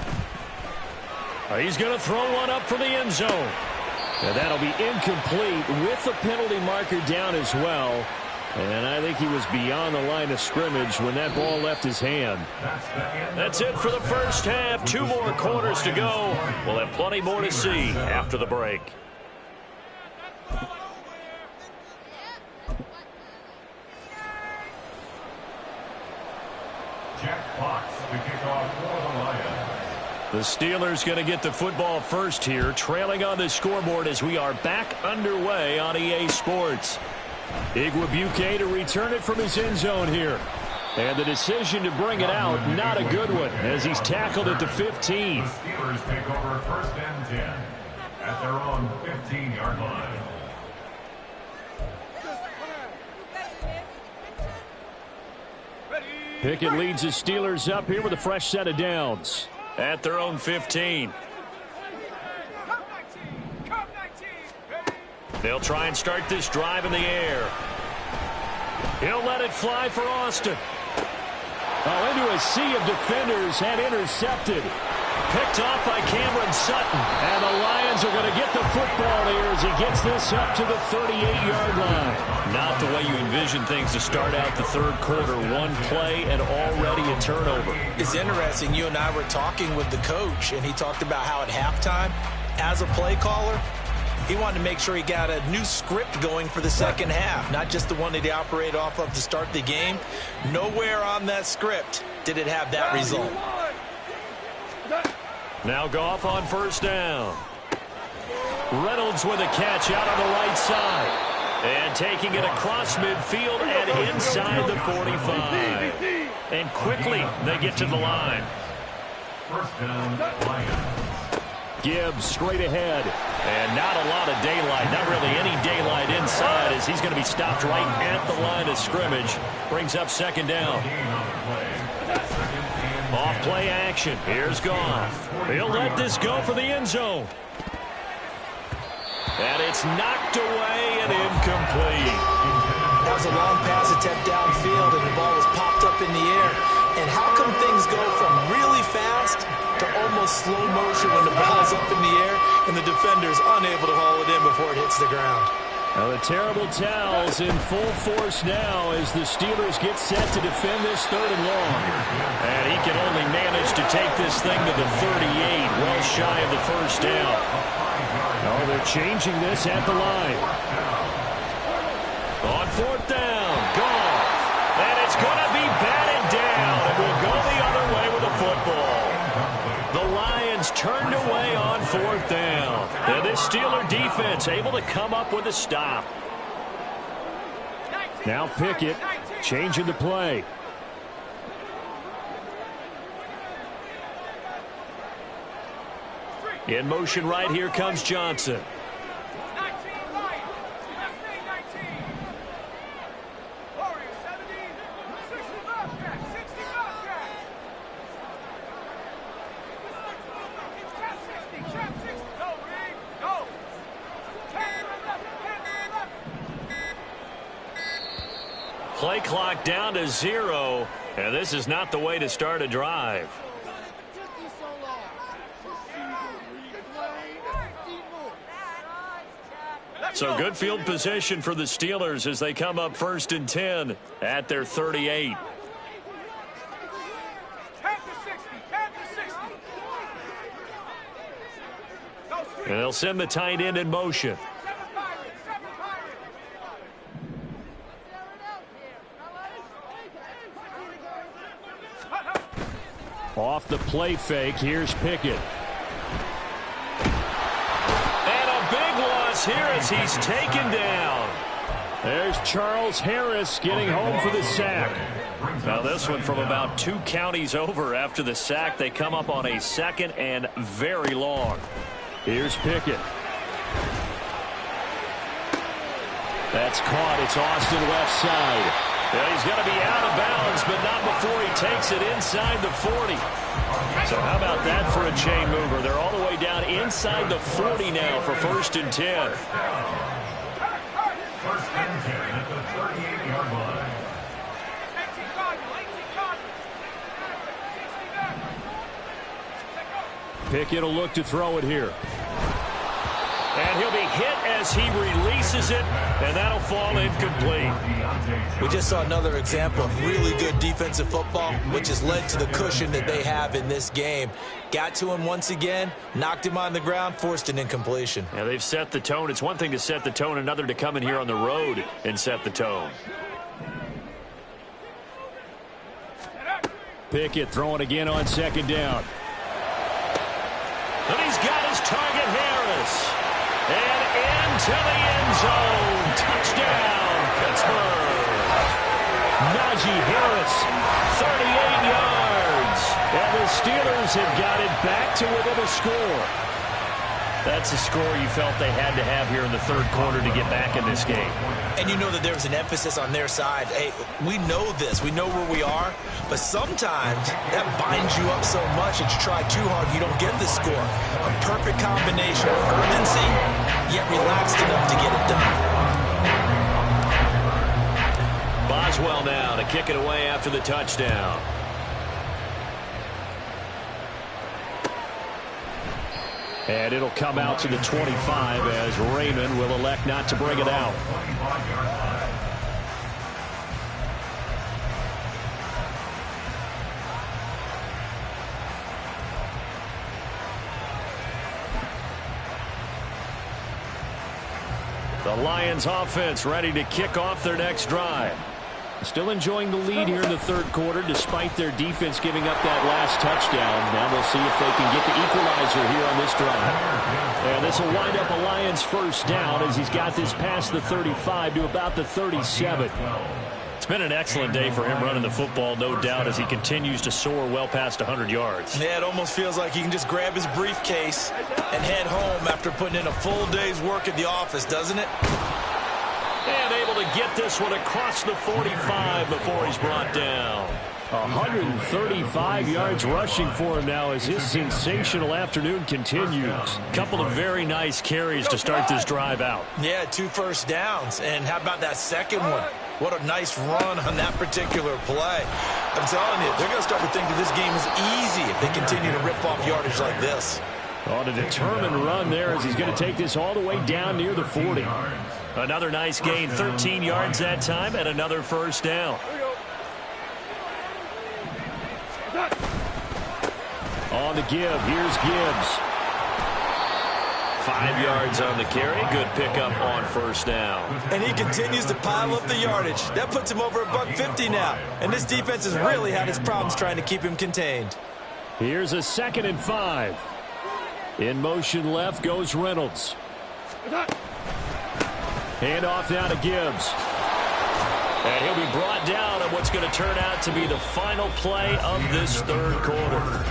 [SPEAKER 1] He's going to throw one up for the end zone. And that'll be incomplete with the penalty marker down as well. And I think he was beyond the line of scrimmage when that ball left his hand. That's it for the first half. 2 more quarters to go. We'll have plenty more to see after the break.
[SPEAKER 3] Jack Fox to kick off for the Lions.
[SPEAKER 1] The Steelers going to get the football first here, trailing on the scoreboard as we are back underway on EA Sports. BigQadeer to return it from his end zone here. And the decision to bring it out, not a good one, as he's tackled at the 15.
[SPEAKER 3] The Steelers take over 1st and 10 at their own 15-yard line.
[SPEAKER 1] Pickett leads the Steelers up here with a fresh set of downs at their own 15. They'll try and start this drive in the air. He'll let it fly for Austin. Oh, into a sea of defenders and intercepted. Picked off by Cameron Sutton. And the Lions are going to get the football here as he gets this up to the 38-yard line. Not the way you envision things to start out the third quarter. One play and already a turnover.
[SPEAKER 5] It's interesting. You and I were talking with the coach, and he talked about how at halftime, as a play caller, he wanted to make sure he got a new script going for the second half, not just the one that he operated off of to start the game. Nowhere on that script did it have that result.
[SPEAKER 1] Now Goff on first down. Reynolds with a catch out on the right side. And taking it across midfield and inside the 45. And quickly they get to the line.
[SPEAKER 3] 1st down, Lions.
[SPEAKER 1] Gibbs straight ahead. And not a lot of daylight. Not really any daylight inside as he's going to be stopped right at the line of scrimmage. Brings up 2nd down. Off play action. Here's Goff. He'll let this go for the end zone. And it's knocked away and incomplete.
[SPEAKER 5] That was a long pass attempt downfield, and the ball was popped up in the air. And how come things go from really fast to almost slow motion when the ball's up in the air and the defender's unable to haul it in before it hits the ground?
[SPEAKER 1] Now the terrible towels in full force now as the Steelers get set to defend this 3rd and long. And he can only manage to take this thing to the 38, well shy of the 1st down. Oh, they're changing this at the line. On 4th down, Goff. And it's going to be batted down, and we'll go the other way with the football. 4th down. And this Steeler defense able to come up with a stop. Now Pickett changing the play. In motion right here comes Johnson. Play clock down to 0, and this is not the way to start a drive. So good field position for the Steelers as they come up 1st and 10 at their 38. And they'll send the tight end in motion. Off the play fake, here's Pickett. And a big loss here as he's taken down. There's Charles Harris getting home for the sack. Now this one from about 2 counties over after the sack. They come up on a 2nd and very long. Here's Pickett. That's caught. It's Austin left side. Yeah, he's going to be out of bounds, but not before he takes it inside the 40. So how about that for a chain mover? They're all the way down inside the 40 now for 1st and 10.
[SPEAKER 3] 1st and 10 at the 38-yard line.
[SPEAKER 1] Pickett will look to throw it here. And he'll be hit as he releases it, and that'll fall incomplete.
[SPEAKER 2] We just saw another example of really good defensive football, which has led to the cushion that they have in this game. Got to him once again, knocked him on the ground, forced an incompletion.
[SPEAKER 1] Yeah, they've set the tone. It's one thing to set the tone, another to come in here on the road and set the tone. Pickett throwing again on 2nd down. And he's got his target, Harris. And into the end zone. Touchdown, Pittsburgh. Najee Harris, 38 yards. And the Steelers have got it back to within a score. That's a score you felt they had to have here in the 3rd quarter to get back in this game.
[SPEAKER 2] And you know that there was an emphasis on their side. Hey, we know this. We know where we are. But sometimes that binds you up so much that you try too hard, you don't get the score. A perfect combination of urgency, yet relaxed enough to get it done.
[SPEAKER 1] Boswell now to kick it away after the touchdown. And it'll come out to the 25 as Raymond will elect not to bring it out. The Lions offense ready to kick off their next drive. Still enjoying the lead here in the 3rd quarter despite their defense giving up that last touchdown. Now we'll see if they can get the equalizer here on this drive. And this will wind up a Lions 1st down as he's got this past the 35 to about the 37. It's been an excellent day for him running the football, no doubt, as he continues to soar well past 100 yards.
[SPEAKER 2] Yeah, it almost feels like he can just grab his briefcase and head home after putting in a full day's work at the office, doesn't it?
[SPEAKER 1] And able to get this one across the 45 before he's brought down. 135 yards rushing for him now as his sensational afternoon continues. Couple of very nice carries to start this drive out.
[SPEAKER 2] Yeah, 2 first downs. And how about that second one? What a nice run on that particular play. I'm telling you, they're going to start to think that this game is easy if they continue to rip off yardage like this.
[SPEAKER 1] On a determined run there as he's going to take this all the way down near the 40. Another nice gain, 13 yards that time, and another 1st down. On the give, here's Gibbs. 5 yards on the carry, good pickup on 1st down.
[SPEAKER 2] And he continues to pile up the yardage. That puts him over $150 now. And this defense has really had its problems trying to keep him contained.
[SPEAKER 1] Here's a 2nd and 5. In motion left goes Reynolds. Hand off now to Gibbs. And he'll be brought down on what's going to turn out to be the final play of this third quarter.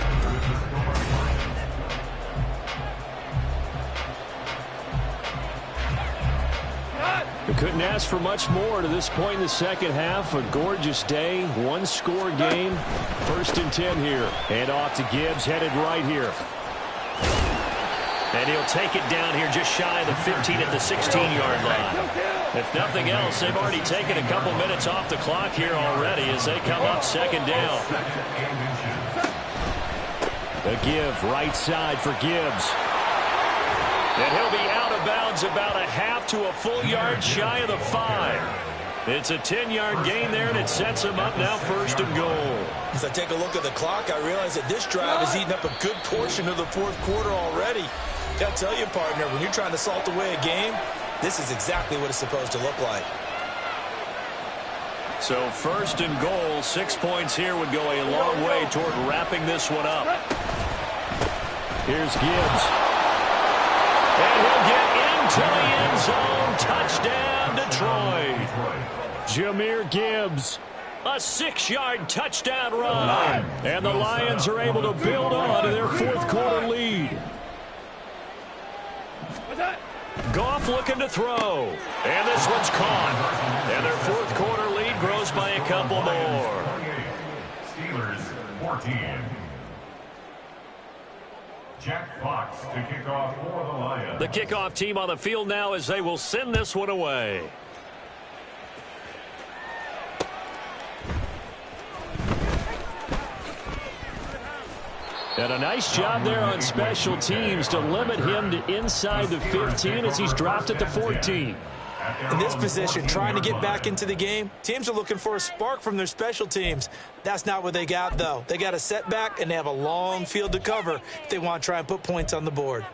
[SPEAKER 1] We couldn't ask for much more to this point in the second half. A gorgeous day, one-score game. 1st and 10 here. Hand off to Gibbs, headed right here. And he'll take it down here just shy of the 15 at the 16-yard line. If nothing else, they've already taken a couple minutes off the clock here already as they come up 2nd down. A give right side for Gibbs. And he'll be out of bounds about a half to a full yard shy of the 5. It's a 10-yard gain there, and it sets him up now 1st and goal.
[SPEAKER 2] As I take a look at the clock, I realize that this drive has eaten up a good portion of the 4th quarter already. Got to tell you, partner, when you're trying to salt away a game, this is exactly what it's supposed to look like.
[SPEAKER 1] So 1st and goal, 6 points here would go a long way toward wrapping this one up. Here's Gibbs. And he'll get into the end zone. Touchdown, Detroit. Jahmyr Gibbs. A 6-yard touchdown run. And the Lions are able to build on to their 4th quarter lead. Goff looking to throw. And this one's caught. And their 4th quarter lead grows by a couple more.
[SPEAKER 3] Steelers 14. Jack Fox to kick off for the Lions.
[SPEAKER 1] The kickoff team on the field now as they will send this one away. And a nice job there on special teams to limit him to inside the 15 as he's dropped at the 14.
[SPEAKER 2] In this position, trying to get back into the game, teams are looking for a spark from their special teams. That's not what they got, though. They got a setback, and they have a long field to cover if they want to try and put points on the board.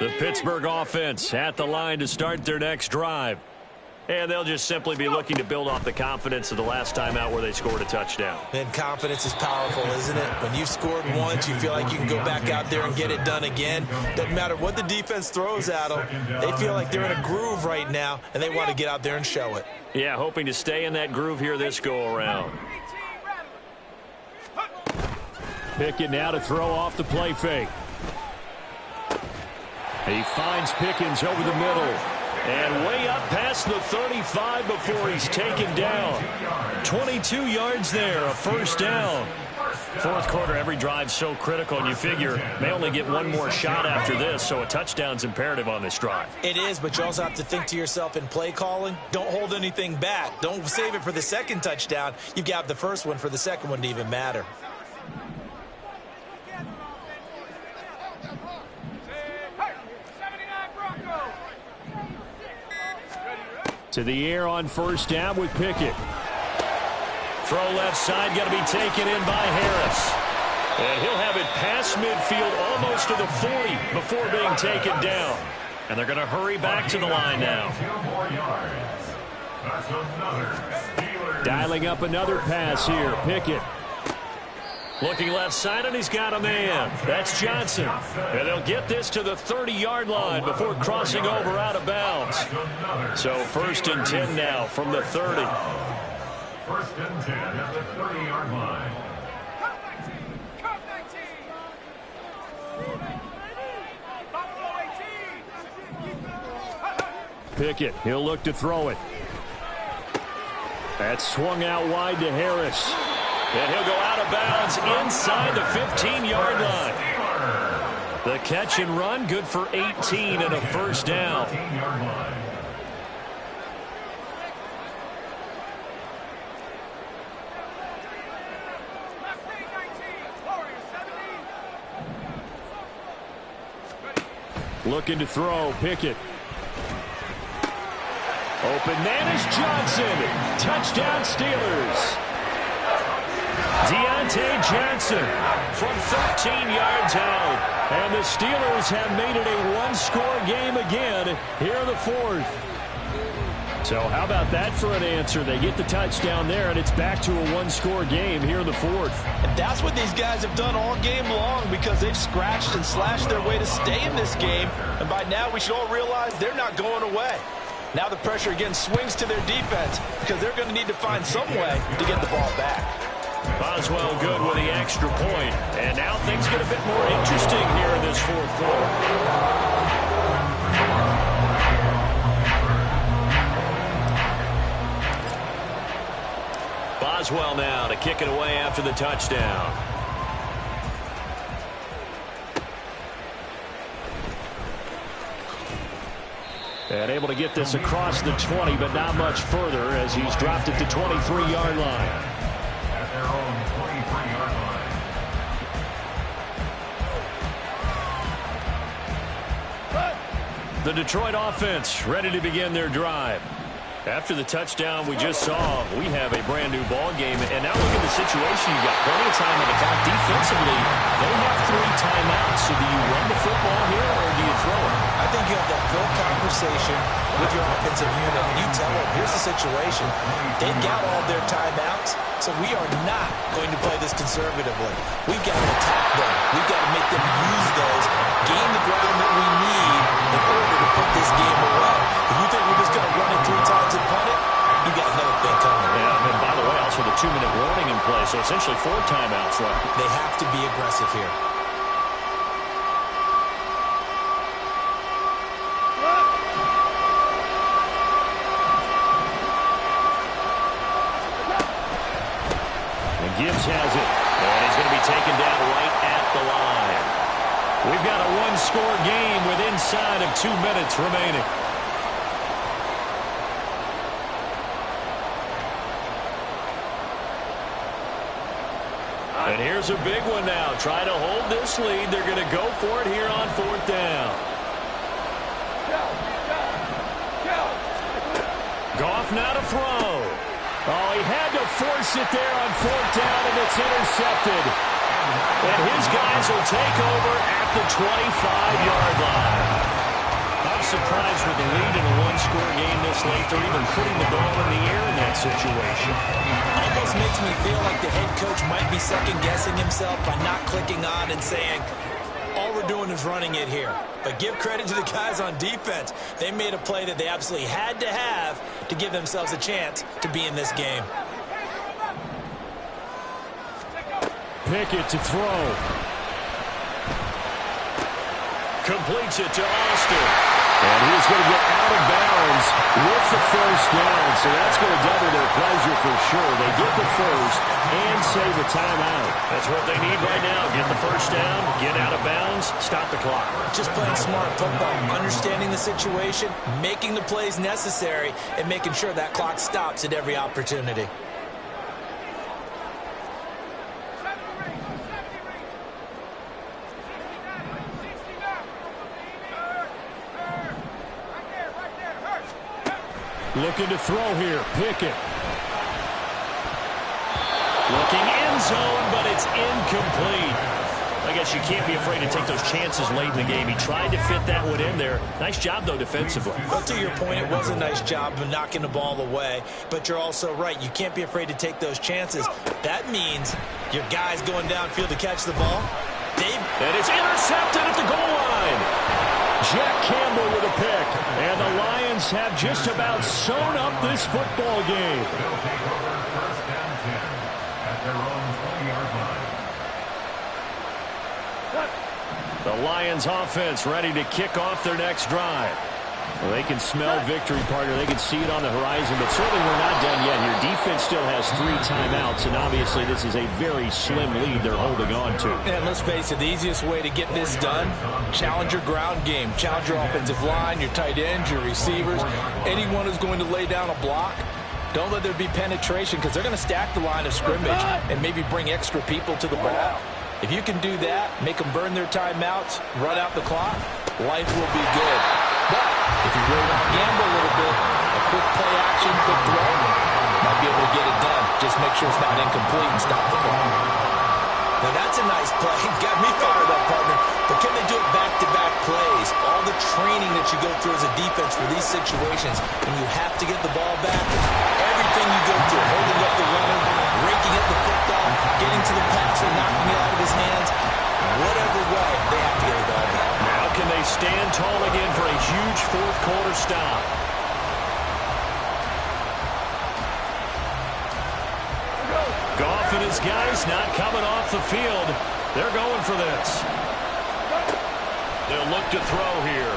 [SPEAKER 1] The Pittsburgh offense at the line to start their next drive. And they'll just simply be looking to build off the confidence of the last time out where they scored a touchdown.
[SPEAKER 2] And confidence is powerful, isn't it? When you've scored once, you feel like you can go back out there and get it done again. Doesn't matter what the defense throws at them. They feel like they're in a groove right now, and they want to get out there and show it.
[SPEAKER 1] Yeah, hoping to stay in that groove here this go-around. Pickett now to throw off the play fake. He finds Pickens over the middle. And way up past the 35 before he's taken down. 22 yards there, a 1st down. 4th quarter, every drive's so critical, and you figure they only get one more shot after this, so a touchdown's imperative on this drive.
[SPEAKER 2] It is, but you also have to think to yourself in play calling, don't hold anything back. Don't save it for the 2nd touchdown. You've got the 1st one for the 2nd one to even matter.
[SPEAKER 1] To the air on 1st down with Pickett. Throw left side, got to be taken in by Harris. And he'll have it past midfield almost to the 40 before being taken down. And they're going to hurry back to the line now. Dialing up another pass here. Pickett. Looking left side, and he's got a man. That's Johnson. And they'll get this to the 30-yard line before crossing over out of bounds. So 1st and 10 now from the 30.
[SPEAKER 3] 1st and 10 at the 30-yard line.
[SPEAKER 1] Pickett, he'll look to throw it. That's swung out wide to Harris. And he'll go out of bounds inside the 15-yard line. The catch and run, good for 18 and a 1st down. Looking to throw, Pickett. Open man is Johnson. Touchdown Steelers. Deontay Johnson from 13 yards out. And the Steelers have made it a one-score game again here in the 4th. So how about that for an answer? They get the touchdown there, and it's back to a one-score game here in the fourth.
[SPEAKER 5] And that's what these guys have done all game long because they've scratched and slashed their way to stay in this game. And by now, we should all realize they're not going away. Now the pressure again swings to their defense because they're going to need to find some way to get the ball back.
[SPEAKER 1] Boswell good with the extra point. And now things get a bit more interesting here in this fourth quarter. Boswell now to kick it away after the touchdown. And able to get this across the 20, but not much further as he's dropped it to 23-yard line.
[SPEAKER 3] At their own 23-yard line.
[SPEAKER 1] The Detroit offense ready to begin their drive. After the touchdown we just saw, we have a brand-new ball game. And now look at the situation. You've got plenty of time on the clock. Defensively, they have 3 timeouts. So do you run the football here or do you throw it?
[SPEAKER 2] I think you have that full conversation with your offensive unit, and you tell them, here's the situation. They've got all their timeouts, so we are not going to play this conservatively. We've got to attack them. We've got to make them use those, gain the ground that we need in order to put this game away. If you think we're just going to run it 3 times and punt it, you got another thing coming.
[SPEAKER 1] Yeah, and by the way, also the 2-minute warning in play, so essentially 4 timeouts left.
[SPEAKER 2] They have to be aggressive here.
[SPEAKER 1] Gibbs has it, and he's going to be taken down right at the line. We've got a one-score game with inside of 2 minutes remaining. And here's a big one now. Try to hold this lead. They're going to go for it here on 4th down. Goff now to throw. Oh, he had to force it there on 4th down, and it's intercepted. And his guys will take over at the 25-yard line. I'm surprised with the lead in a one-score game this late. They're even putting the ball in the air in that situation.
[SPEAKER 2] Almost makes me feel like the head coach might be second-guessing himself by not clicking on and saying, all we're doing is running it here. But give credit to the guys on defense. They made a play that they absolutely had to have to give themselves a chance to be in this game.
[SPEAKER 1] Pickett to throw. Completes it to Austin. And he's going to get out of bounds with the first down. So that's going to double their pleasure for sure. They get the first and save a timeout. That's what they need right now. Get the first down, get out of bounds, stop the clock.
[SPEAKER 2] Just playing smart football, understanding the situation, making the plays necessary, and making sure that clock stops at every opportunity.
[SPEAKER 1] Looking to throw here. Pickett. Looking end zone, but it's incomplete. I guess you can't be afraid to take those chances late in the game. He tried to fit that one in there. Nice job, though, defensively.
[SPEAKER 2] But to your point, it was a nice job of knocking the ball away. But you're also right. You can't be afraid to take those chances. That means your guy's going downfield to catch the ball.
[SPEAKER 1] And it's intercepted at the goal line. Jack Campbell with a pick. And the Lions have just about sewn up this football game.
[SPEAKER 3] They'll take over 1st and 10 at their own 20-yard line.
[SPEAKER 1] The Lions offense ready to kick off their next drive. Well, they can smell victory, partner. They can see it on the horizon, but certainly we're not done yet here. Defense still has 3 timeouts, and obviously this is a very slim lead they're holding on to.
[SPEAKER 5] And let's face it, the easiest way to get this done, challenge your ground game. Challenge your offensive line, your tight ends, your receivers, anyone who's going to lay down a block. Don't let there be penetration because they're going to stack the line of scrimmage and maybe bring extra people to the ball. If you can do that, make them burn their timeouts, run out the clock, life will be good. But if you really want to gamble a little bit, a quick play action, quick throw, might be able to get it done. Just make sure it's not incomplete and stop the clock.
[SPEAKER 2] Now that's a nice play. Got me fired up, partner. But can they do it back-to-back plays? All the training that you go through as a defense for these situations. When you have to get the ball back, everything you go through, holding up the runner, raking up the football, getting to the passer, knocking it out of his hands, whatever way, they have to get the ball back.
[SPEAKER 1] Now can they stand tall again for a huge fourth quarter stop? Goff and his guys not coming off the field. They're going for this. They'll look to throw here.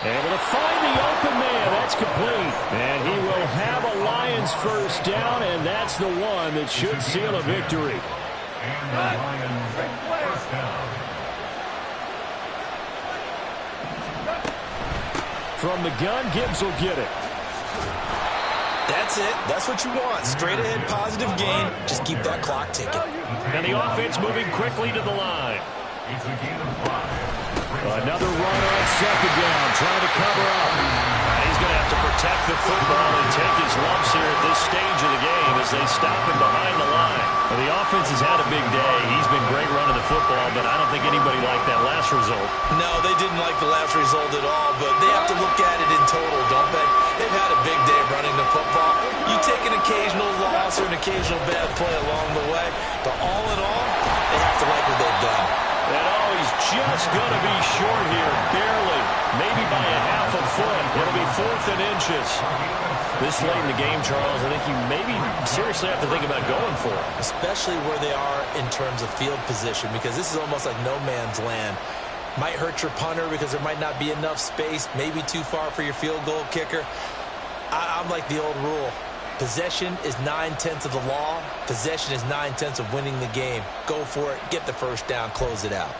[SPEAKER 1] Able to find the open man. That's complete. And he will have a Lions first down, and that's the one that should seal a victory.
[SPEAKER 3] And the Lions first down.
[SPEAKER 1] From the gun, Gibbs will get it.
[SPEAKER 2] That's it. That's what you want. Straight ahead, positive gain. Just keep that clock ticking.
[SPEAKER 1] And the offense moving quickly to the line.
[SPEAKER 3] It's a gain of 5.
[SPEAKER 1] Another run on second down, trying to cover up. He's going to have to protect the football and take his lumps here at this stage of the game as they stop him behind the line. Well, the offense has had a big day. He's been great running the football, but I don't think anybody liked that last result.
[SPEAKER 2] No, they didn't like the last result at all, but they have to look at it in total, don't they? They've had a big day running the football. You take an occasional loss or an occasional bad play along the way, but all in all, they have to like what they've done.
[SPEAKER 1] And he's just going to be short here, barely, maybe by a half a foot. It'll be 4th and inches. This late in the game, Charles, I think you maybe seriously have to think about going for it.
[SPEAKER 2] Especially where they are in terms of field position, because this is almost like no man's land. Might hurt your punter because there might not be enough space, maybe too far for your field goal kicker. I'm like the old rule. Possession is 9/10 of the law. Possession is 9/10 of winning the game. Go for it. Get the first down. Close it out.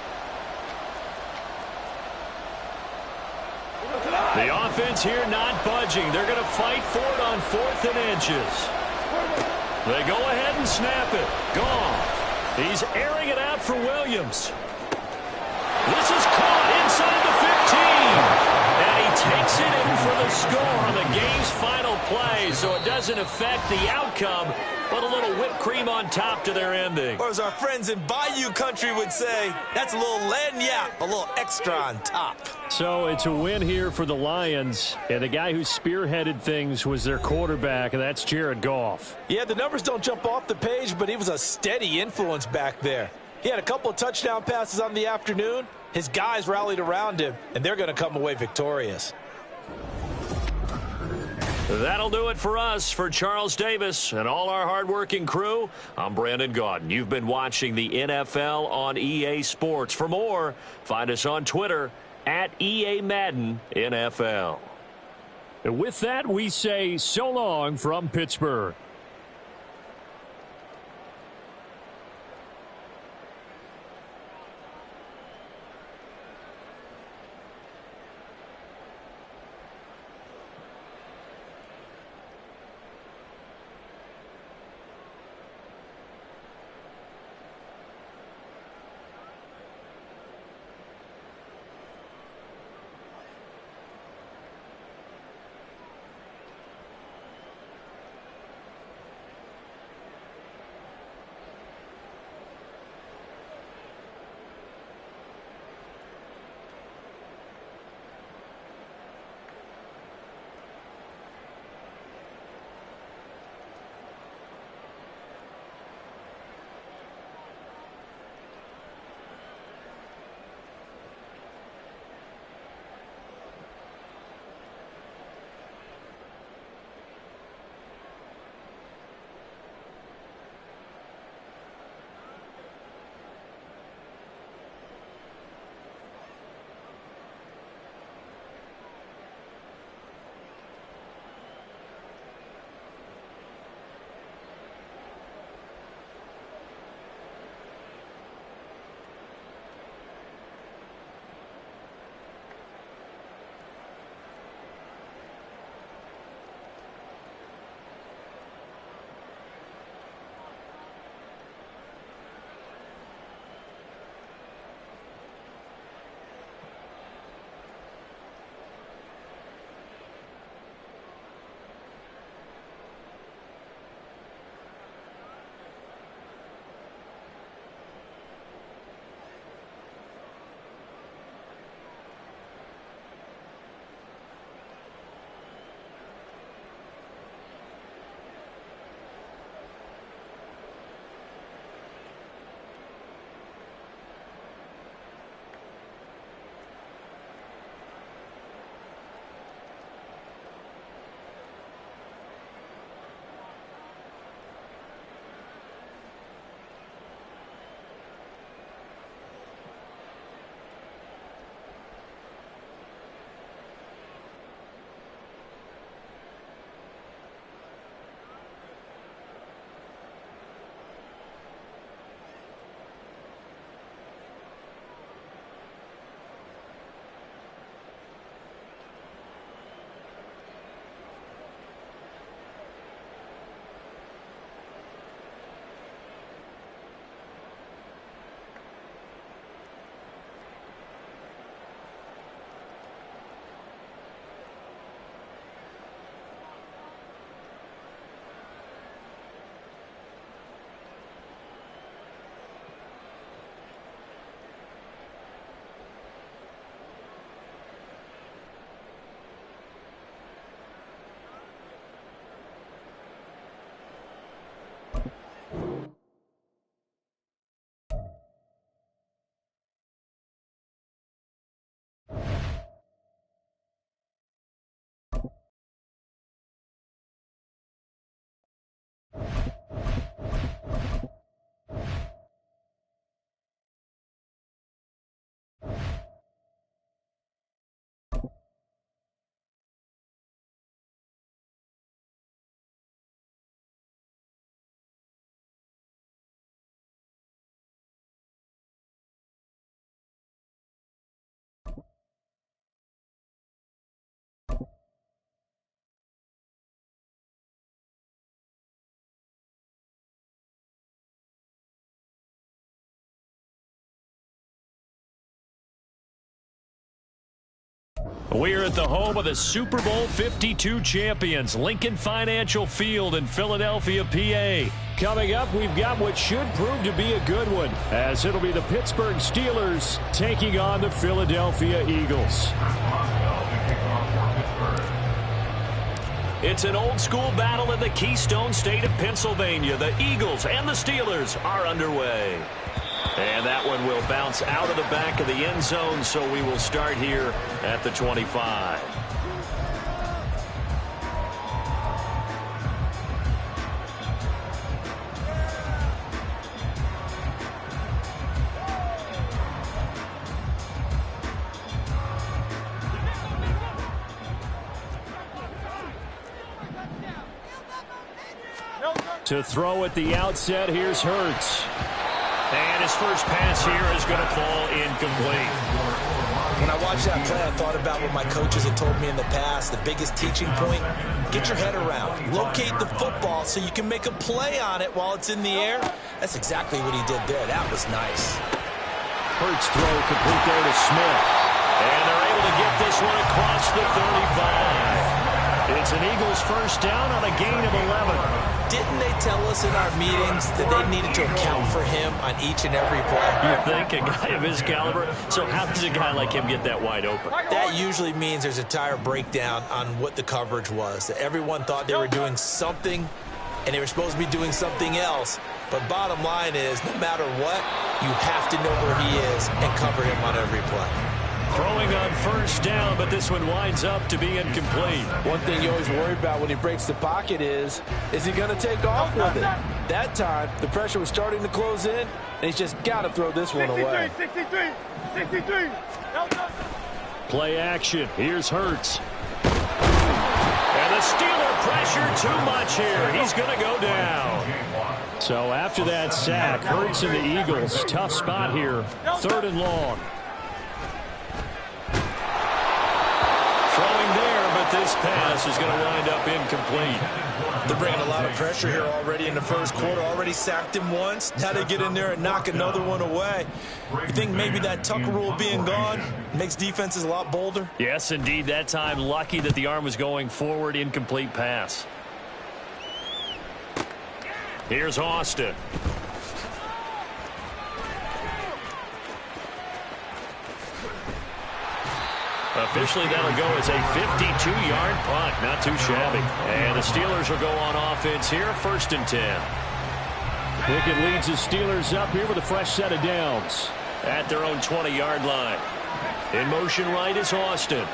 [SPEAKER 1] The offense here not budging. They're going to fight for it on 4th and inches. They go ahead and snap it. Goff. He's airing it out for Williams. This is caught inside the 15. And he takes it in for the score on the game's final play, so it doesn't affect the outcome, but a little whipped cream on top to their ending.
[SPEAKER 2] Or as our friends in Bayou Country would say, that's a little lagniappe, a little extra on top.
[SPEAKER 1] So it's a win here for the Lions, and the guy who spearheaded things was their quarterback, and that's Jared Goff.
[SPEAKER 5] Yeah, the numbers don't jump off the page, but he was a steady influence back there. He had a couple of touchdown passes on the afternoon. His guys rallied around him, and they're going to come away victorious.
[SPEAKER 1] That'll do it for us. For Charles Davis and all our hardworking crew, I'm Brandon Gaudin. You've been watching the NFL on EA Sports. For more, find us on Twitter at EA Madden NFL. And with that, we say so long from Pittsburgh. We're at the home of the Super Bowl 52 champions, Lincoln Financial Field in Philadelphia, PA. Coming up, we've got what should prove to be a good one, as it'll be the Pittsburgh Steelers taking on the Philadelphia Eagles. It's an old-school battle in the Keystone State of Pennsylvania. The Eagles and the Steelers are underway. And that one will bounce out of the back of the end zone, so we will start here at the 25. To throw at the outset, here's Hurts. And his first pass here is going to fall incomplete.
[SPEAKER 2] When I watched that play, I thought about what my coaches had told me in the past. The biggest teaching point, get your head around. Locate the football so you can make a play on it while it's in the air. That's exactly what he did there. That was nice.
[SPEAKER 1] Hurts throw complete there to Smith. And they're able to get this one across the 35. It's an Eagles first down on a gain of 11.
[SPEAKER 2] Didn't they tell us in our meetings that they needed to account for him on each and every play?
[SPEAKER 1] You think a guy of his caliber? So how does a guy like him get that wide open?
[SPEAKER 2] That usually means there's a tire breakdown on what the coverage was. That everyone thought they were doing something, and they were supposed to be doing something else. But bottom line is, no matter what, you have to know where he is and cover him on every play.
[SPEAKER 1] Throwing on first down, but this one winds up to be incomplete.
[SPEAKER 5] One thing you always worry about when he breaks the pocket is he going to take off with it? That time, the pressure was starting to close in, and he's just got to throw this one away.
[SPEAKER 4] 63.
[SPEAKER 1] Play action. Here's Hurts. And the Steeler pressure too much here. He's going to go down. So after that sack, Hurts and the Eagles, tough spot here. 3rd and long. Throwing there, but this pass is going to wind up incomplete.
[SPEAKER 2] They're bringing a lot of pressure here already in the first quarter. Already sacked him once. Now they get in there and knock another one away. You think maybe that Tucker rule being gone makes defenses a lot bolder?
[SPEAKER 1] Yes, indeed. That time, lucky that the arm was going forward. Incomplete pass. Here's Austin. Officially, that'll go as a 52-yard punt. Not too shabby. And the Steelers will go on offense here, 1st and 10. Pickett leads the Steelers up here with a fresh set of downs at their own 20-yard line. In motion right is Austin.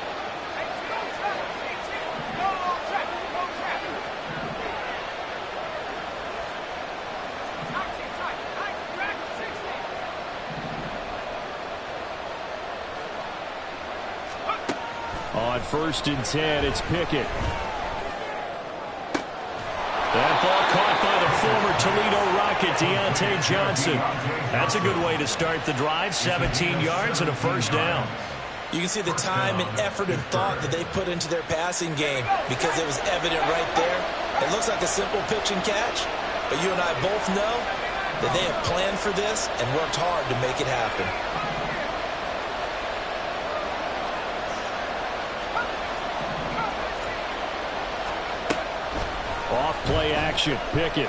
[SPEAKER 1] On 1st and 10, it's Pickett. That ball caught by the former Toledo Rocket, Deontay Johnson. That's a good way to start the drive. 17 yards and a first down.
[SPEAKER 2] You can see the time and effort and thought that they put into their passing game because it was evident right there. It looks like a simple pitch and catch, but you and I both know that they have planned for this and worked hard to make it happen.
[SPEAKER 1] Off play action, Pickett.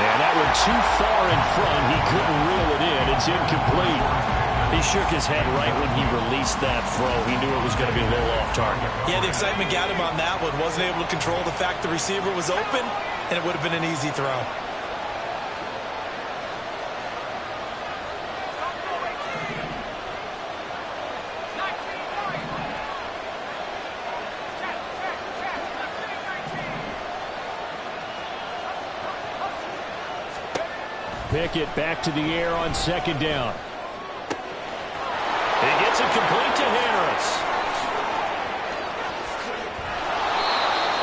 [SPEAKER 1] And that one too far in front. He couldn't reel it in. It's incomplete. He shook his head right when he released that throw. He knew it was going to be a little off target.
[SPEAKER 2] Yeah, the excitement got him on that one. Wasn't able to control the fact the receiver was open, and it would have been an easy throw.
[SPEAKER 1] Pickett back to the air on 2nd down. He gets it complete to Harris.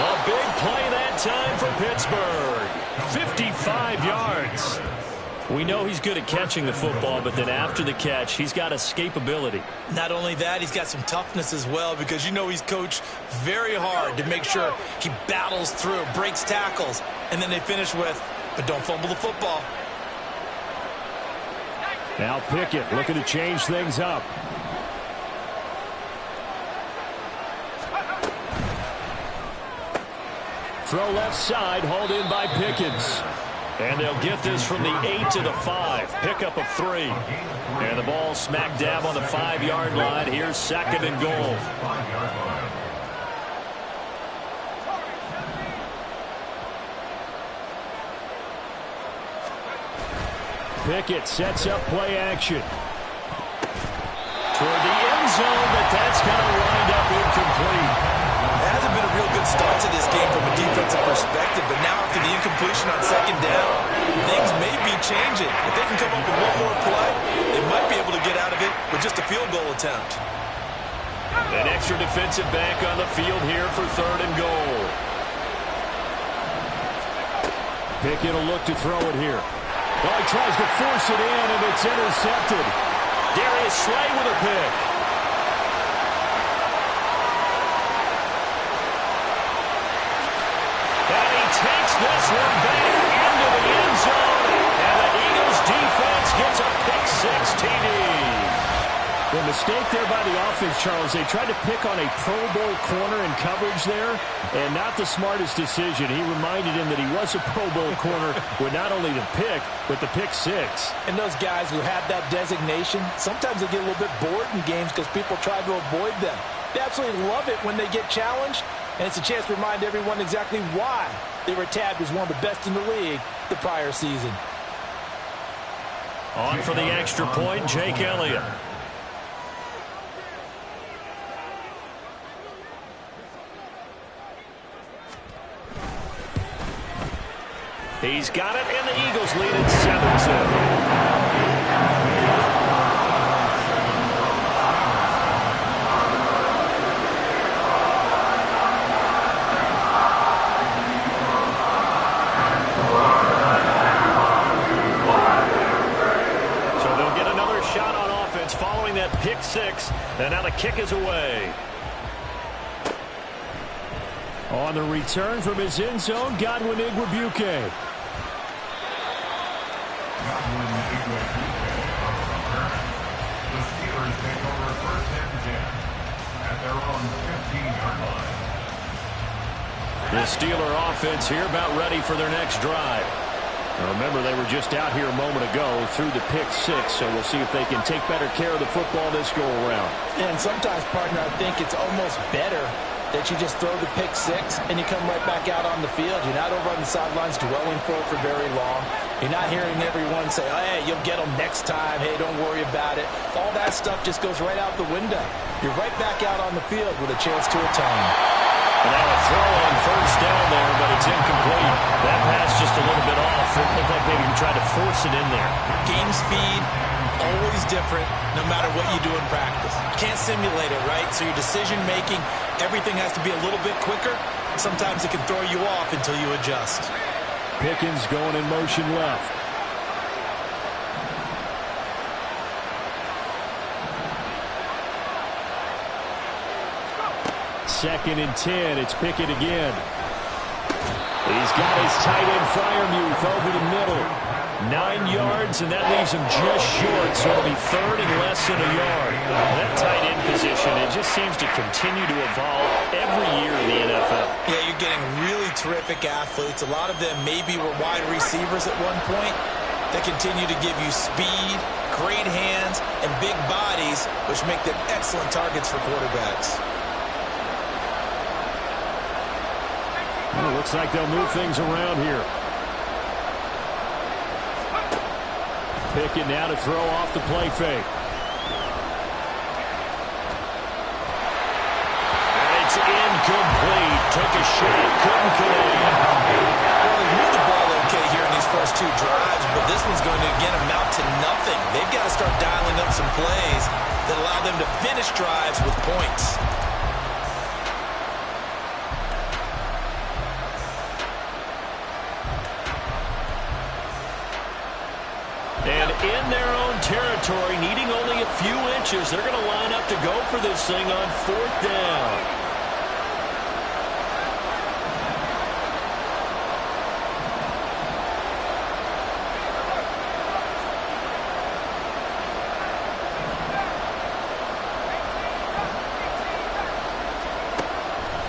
[SPEAKER 1] A big play that time for Pittsburgh. 55 yards. We know he's good at catching the football, but then after the catch, he's got escapability.
[SPEAKER 2] Not only that, he's got some toughness as well because you know he's coached very hard to make sure he battles through, breaks tackles, and then they finish with, but don't fumble the football.
[SPEAKER 1] Now Pickett looking to change things up. Throw left side, hauled in by Pickens. And they'll get this from the 8 to the 5. Pickup of 3. And the ball smack dab on the 5-yard line. Here's 2nd and goal. Pickett sets up play action. Toward the end zone, but that's going to wind up incomplete.
[SPEAKER 2] It hasn't been a real good start to this game from a defensive perspective, but now after the incompletion on 2nd down, things may be changing. If they can come up with one more play, they might be able to get out of it with just a field goal attempt.
[SPEAKER 1] An extra defensive back on the field here for 3rd and goal. Pickett will look to throw it here. Well, he tries to force it in, and it's intercepted. Darius Slay with a pick. And he takes this one back into the end zone. And the Eagles defense gets a pick 6 TD. The mistake there by the offense, Charles, they tried to pick on a Pro Bowl corner in coverage there, and not the smartest decision. He reminded him that he was a Pro Bowl corner with not only the pick, but the pick 6.
[SPEAKER 5] And those guys who have that designation, sometimes they get a little bit bored in games because people try to avoid them. They absolutely love it when they get challenged, and it's a chance to remind everyone exactly why they were tabbed as one of the best in the league the prior season.
[SPEAKER 1] On for the extra point, Jake Elliott. He's got it, and the Eagles lead at 7-2. So they'll get another shot on offense following that pick 6, and now the kick is away. On the return from his end zone, Godwin Igwebuike.
[SPEAKER 3] The Steelers take over 1st and 10 at their own 15-yard line.
[SPEAKER 1] The Steeler offense here about ready for their next drive. Now remember, they were just out here a moment ago through the pick 6, so we'll see if they can take better care of the football this go-around.
[SPEAKER 5] And sometimes, partner, I think it's almost better that you just throw the pick 6 and you come right back out on the field. You're not over on the sidelines dwelling for it for very long. You're not hearing everyone say, oh, hey, you'll get them next time. Hey, don't worry about it. All that stuff just goes right out the window. You're right back out on the field with a chance to atone.
[SPEAKER 1] And now a throw on 1st down there, but it's incomplete. That pass just a little bit off. It looked like maybe he tried to force it in there.
[SPEAKER 2] Game speed, always different no matter what you do in practice. You can't simulate it, right? So your decision-making, everything has to be a little bit quicker. Sometimes it can throw you off until you adjust.
[SPEAKER 1] Pickens going in motion left. Second and 10. It's Pickett again. He's got his tight end Freiermuth over the middle. 9 yards, and that leaves him just short, so it'll be 3rd and less than a yard. That tight end position, it just seems to continue to evolve every year in the NFL.
[SPEAKER 2] Yeah, you're getting really terrific athletes. A lot of them maybe were wide receivers at one point. They continue to give you speed, great hands, and big bodies, which make them excellent targets for quarterbacks.
[SPEAKER 1] Well, looks like they'll move things around here. Pickett now to throw off the play fake. And it's incomplete. Took a shot, couldn't connect.
[SPEAKER 2] Well, they moved the ball okay here in these first 2 drives, but this one's going to, again, amount to nothing. They've got to start dialing up some plays that allow them to finish drives with points.
[SPEAKER 1] And in their own territory, needing only a few inches, they're going to line up to go for this thing on 4th down.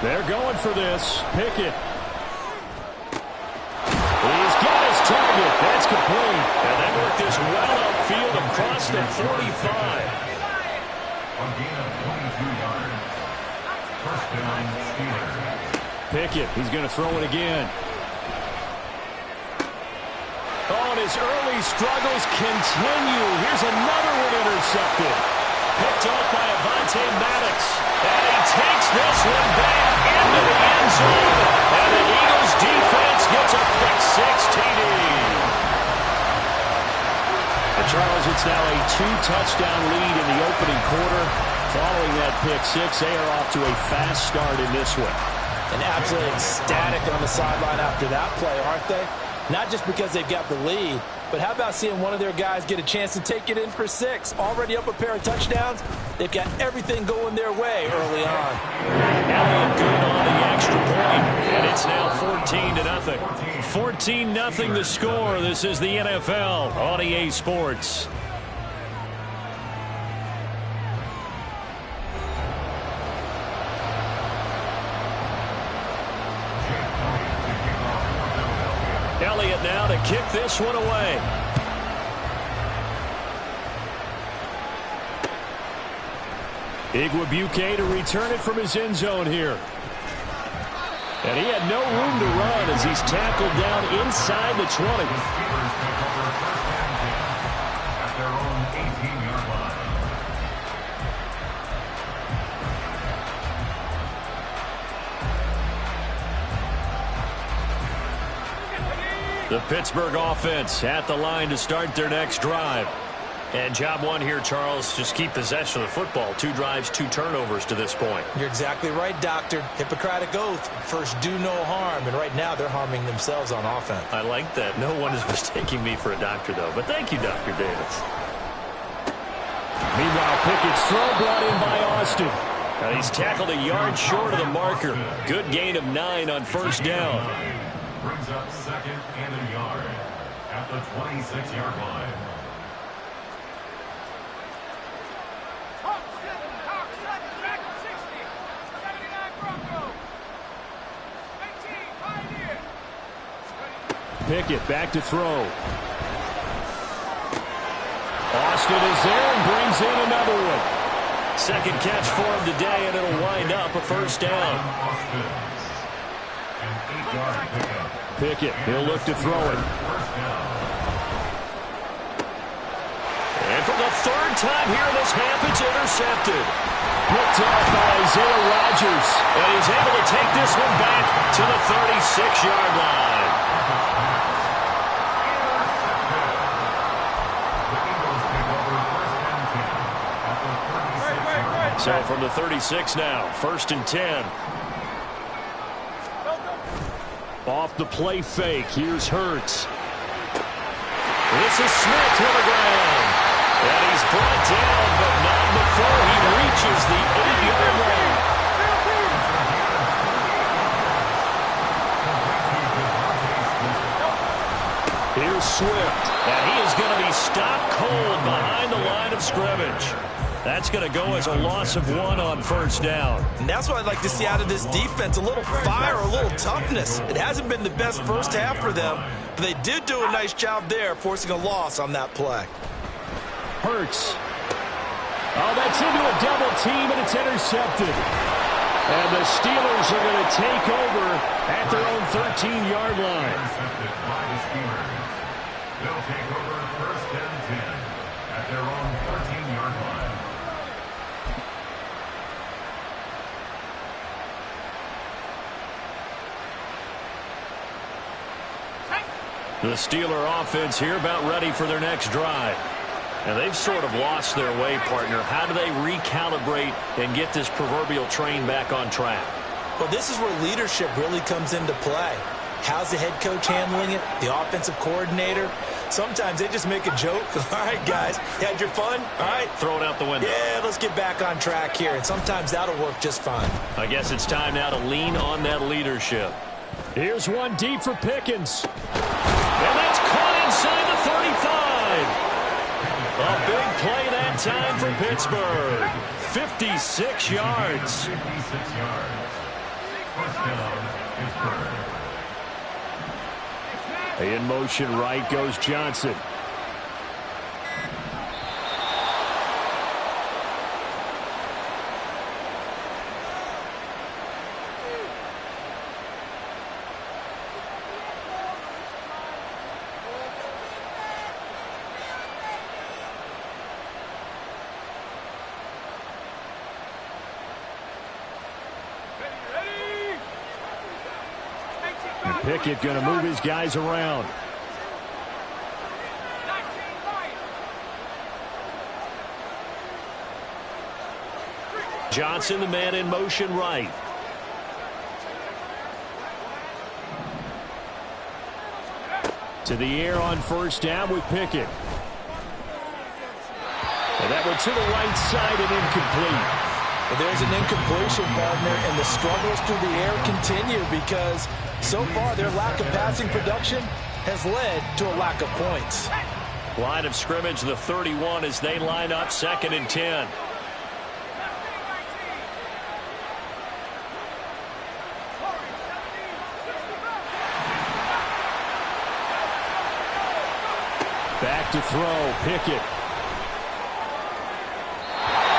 [SPEAKER 1] They're going for this. Pickett. across the 45.
[SPEAKER 3] A gain of 22 yards. First down, Steelers.
[SPEAKER 1] Pickett, he's going to throw it again. Oh, and his early struggles continue. Here's another one intercepted. Picked off by Avonte Maddox. And he takes this one back into the end zone. And the Eagles defense gets a pick-six TD. And Charles, it's now a 2-touchdown lead in the opening quarter. Following that pick-six, they are off to a fast start in this one.
[SPEAKER 5] And absolutely ecstatic on the sideline after that play, aren't they? Not just because they've got the lead, but how about seeing one of their guys get a chance to take it in for 6? Already up a pair of touchdowns. They've got everything going their way early on.
[SPEAKER 1] Elliott good on the extra point, and it's now 14-0. 14-0 the score. This is the NFL on EA Sports. Elliott now to kick this one away. BigQadeer to return it from his end zone here. And he had no room to run as he's tackled down inside the 20.
[SPEAKER 3] At their own 18-yard line.
[SPEAKER 1] The Pittsburgh offense at the line to start their next drive. And job one here, Charles, just keep possession of the football. 2 drives, 2 turnovers to this point.
[SPEAKER 5] You're exactly right, Doctor. Hippocratic oath. First, do no harm. And right now, they're harming themselves on offense.
[SPEAKER 1] I like that. No one is mistaking me for a doctor, though. But thank you, Dr. Davis. Meanwhile, Pickett's throw brought in by Austin. And he's tackled a yard short of the marker. Good gain of 9 on first down.
[SPEAKER 3] Brings up second and a yard at the 26-yard line.
[SPEAKER 1] Pickett back to throw. Austin is there and brings in another one. Second catch for him today, and it'll wind up a first down.
[SPEAKER 3] An 8-yard pickup.
[SPEAKER 1] Pickett, he'll look to throw it. And for the third time here in this half, it's intercepted. Picked off by Isaiah Rodgers. And he's able to take this one back to the 36-yard line. So from the 36 now, 1st and 10. Off the play fake, here's Hurts. This is Smith to the ground. And he's brought down, but not before he reaches the 8-yard line. Here's Swift, and he is going to be stopped cold behind the line of scrimmage. That's going to go as a loss of 1 on first down.
[SPEAKER 2] And that's what I'd like to see out of this defense, a little fire, a little toughness. It hasn't been the best first half for them, but they did do a nice job there, forcing a loss on that play.
[SPEAKER 1] Hurts. Oh, that's into a double team, and it's intercepted. And the Steelers are going to take over at their own 13-yard line.
[SPEAKER 3] Intercepted by the Steelers. They'll take over 1st and 10 at their own 13-yard line.
[SPEAKER 1] The Steeler offense here about ready for their next drive. And they've sort of lost their way, partner. How do they recalibrate and get this proverbial train back on track?
[SPEAKER 5] Well, this is where leadership really comes into play. How's the head coach handling it? The offensive coordinator? Sometimes they just make a joke. All right, guys, you had your fun? All right.
[SPEAKER 1] Throw it out the window.
[SPEAKER 5] Yeah, let's get back on track here. And sometimes that'll work just fine.
[SPEAKER 1] I guess it's time now to lean on that leadership. Here's one deep for Pickens. And that's caught inside the 35. A big play that time for Pittsburgh. 56 yards.
[SPEAKER 3] 56 yards. First down, Pittsburgh.
[SPEAKER 1] In motion right goes Johnson. Pickett going to move his guys around. Johnson, the man in motion right. To the air on first down with Pickett. And that one to the right side and incomplete.
[SPEAKER 5] There's an incompletion, partner, and the struggles through the air continue because so far their lack of passing production has led to a lack of points.
[SPEAKER 1] Line of scrimmage, the 31 as they line up 2nd and 10. Back to throw, Pickett.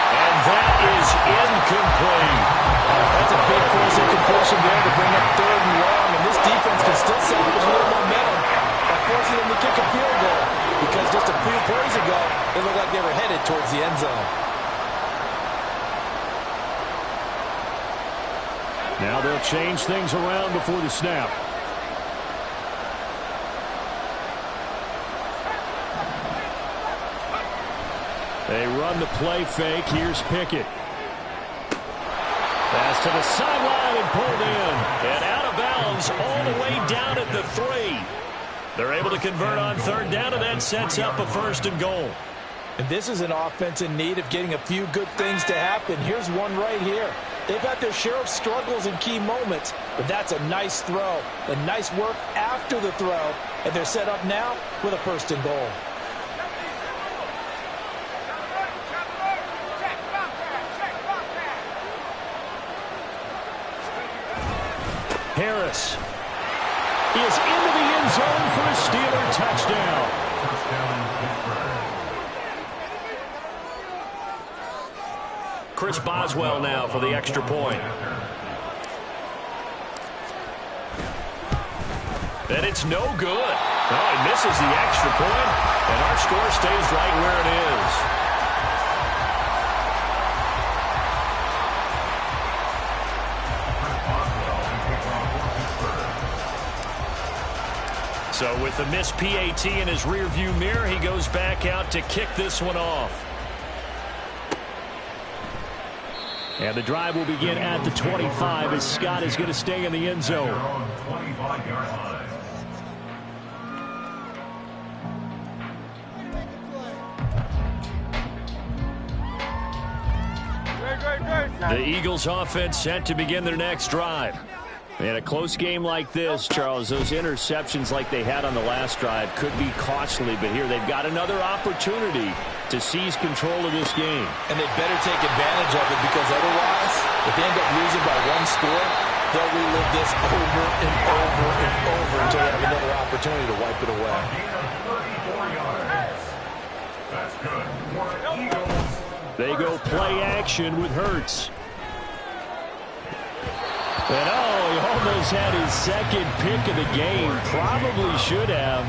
[SPEAKER 1] And that is incomplete.
[SPEAKER 5] That's a big force incompletion there to bring up 3rd and long, and this defense can still salvage a little momentum by forcing them to kick a field goal because just a few plays ago, it looked like they were headed towards the end zone.
[SPEAKER 1] Now they'll change things around before the snap. They run the play fake. Here's Pickett. Pass to the sideline and pulled in. And out of bounds all the way down at the 3. They're able to convert on 3rd down, and that sets up a 1st and goal.
[SPEAKER 5] And this is an offense in need of getting a few good things to happen. Here's one right here. They've had their share of struggles in key moments, but that's a nice throw and nice work after the throw. And they're set up now with a 1st and goal.
[SPEAKER 1] Harris is into the end zone for a Steeler touchdown. Chris Boswell now for the extra point. And it's no good. Oh, he misses the extra point, and our score stays right where it is. So with the missed PAT in his rearview mirror, he goes back out to kick this one off. And the drive will begin at the 25 as Scott is going to stay in the end zone.
[SPEAKER 3] 25-yard line.
[SPEAKER 1] The Eagles offense set to begin their next drive. In a close game like this, Charles, those interceptions like they had on the last drive could be costly, but here they've got another opportunity to seize control of this game.
[SPEAKER 5] And they better take advantage of it because otherwise, if they end up losing by 1 score, they'll relive this over and over and over until they have another opportunity to wipe it away.
[SPEAKER 3] 34 yards. That's good for the Eagles.
[SPEAKER 1] They go play action with Hurts. And he almost had his 2nd pick of the game. Probably should have.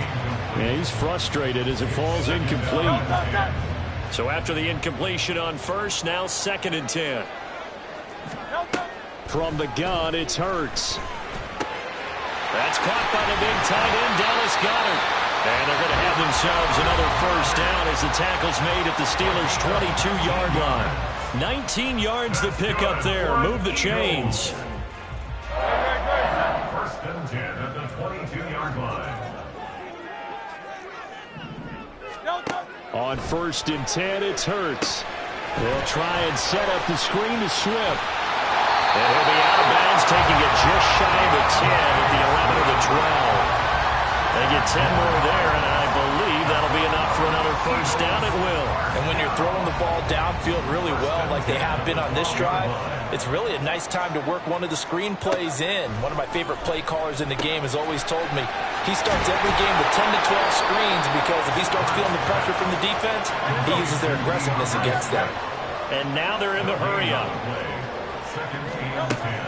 [SPEAKER 1] And he's frustrated as it falls incomplete. So after the incompletion on first, now 2nd and 10. From the gun, it's Hurts. That's caught by the big tight end, Dallas Goedert. And they're going to have themselves another 1st down as the tackle's made at the Steelers' 22-yard line. 19 yards to pick up there. Move the chains.
[SPEAKER 3] 1st and 10 at the 22-yard line.
[SPEAKER 1] On 1st and 10, it's Hurts. They'll try and set up the screen to Swift. And he'll be out of bounds, taking it just shy of the 10 at the 11 of the 12. They get 10 more there, and I believe that'll be enough for another 1st down at will.
[SPEAKER 5] And when you're throwing the ball downfield really well like they have been on this drive, it's really a nice time to work one of the screen plays in. One of my favorite play callers in the game has always told me he starts every game with 10 to 12 screens because if he starts feeling the pressure from the defense, he uses their aggressiveness against them.
[SPEAKER 1] And now they're in the hurry-up.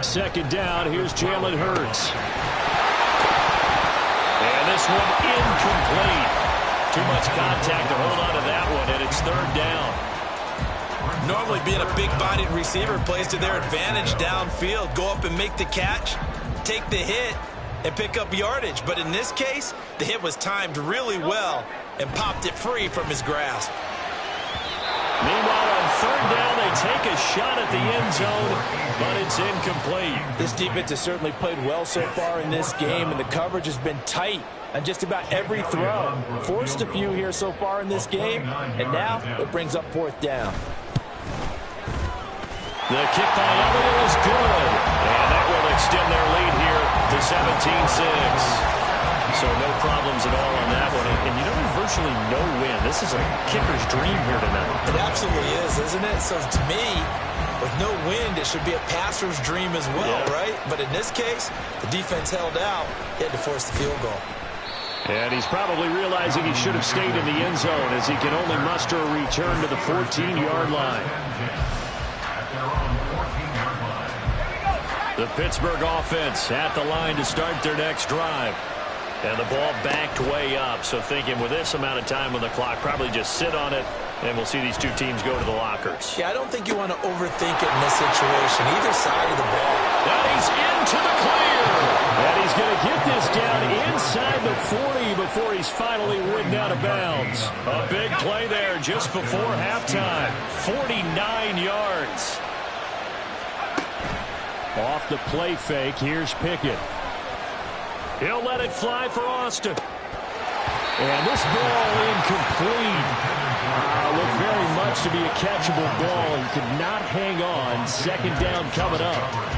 [SPEAKER 1] 2nd down, here's Jalen Hurts. And this one incomplete. Too much contact to hold on to that one, and it's 3rd down.
[SPEAKER 2] Normally being a big-bodied receiver plays to their advantage downfield. Go up and make the catch, take the hit, and pick up yardage. But in this case, the hit was timed really well and popped it free from his grasp.
[SPEAKER 1] Meanwhile, on third down, they take a shot at the end zone, but it's incomplete.
[SPEAKER 5] This defense has certainly played well so far in this game, and the coverage has been tight on just about every throw. Forced a few here so far in this game, and now it brings up fourth down.
[SPEAKER 1] The kick by Elliott is good, and that will extend their lead here to 17-6. So no problems at all on that one. And you know, there's virtually no win. This is a kicker's dream here tonight.
[SPEAKER 2] It absolutely is, isn't it? So to me, with no wind, it should be a passer's dream as well, right? But in this case, the defense held out. He had to force the field goal.
[SPEAKER 1] And he's probably realizing he should have stayed in the end zone as he can only muster a return to the 14-yard line. The Pittsburgh offense at the line to start their next drive. And the ball backed way up, so thinking with this amount of time on the clock, probably just sit on it, and we'll see these two teams go to the lockers.
[SPEAKER 2] Yeah, I don't think you want to overthink it in this situation, either side of the ball.
[SPEAKER 1] And he's into the clear. And he's going to get this down inside the 40 before he's finally ridden out of bounds. A big play there just before halftime. 49 yards. Off the play fake, here's Pickett. He'll let it fly for Austin. And this ball incomplete. Looked very much to be a catchable ball. He could not hang on. Second down coming up.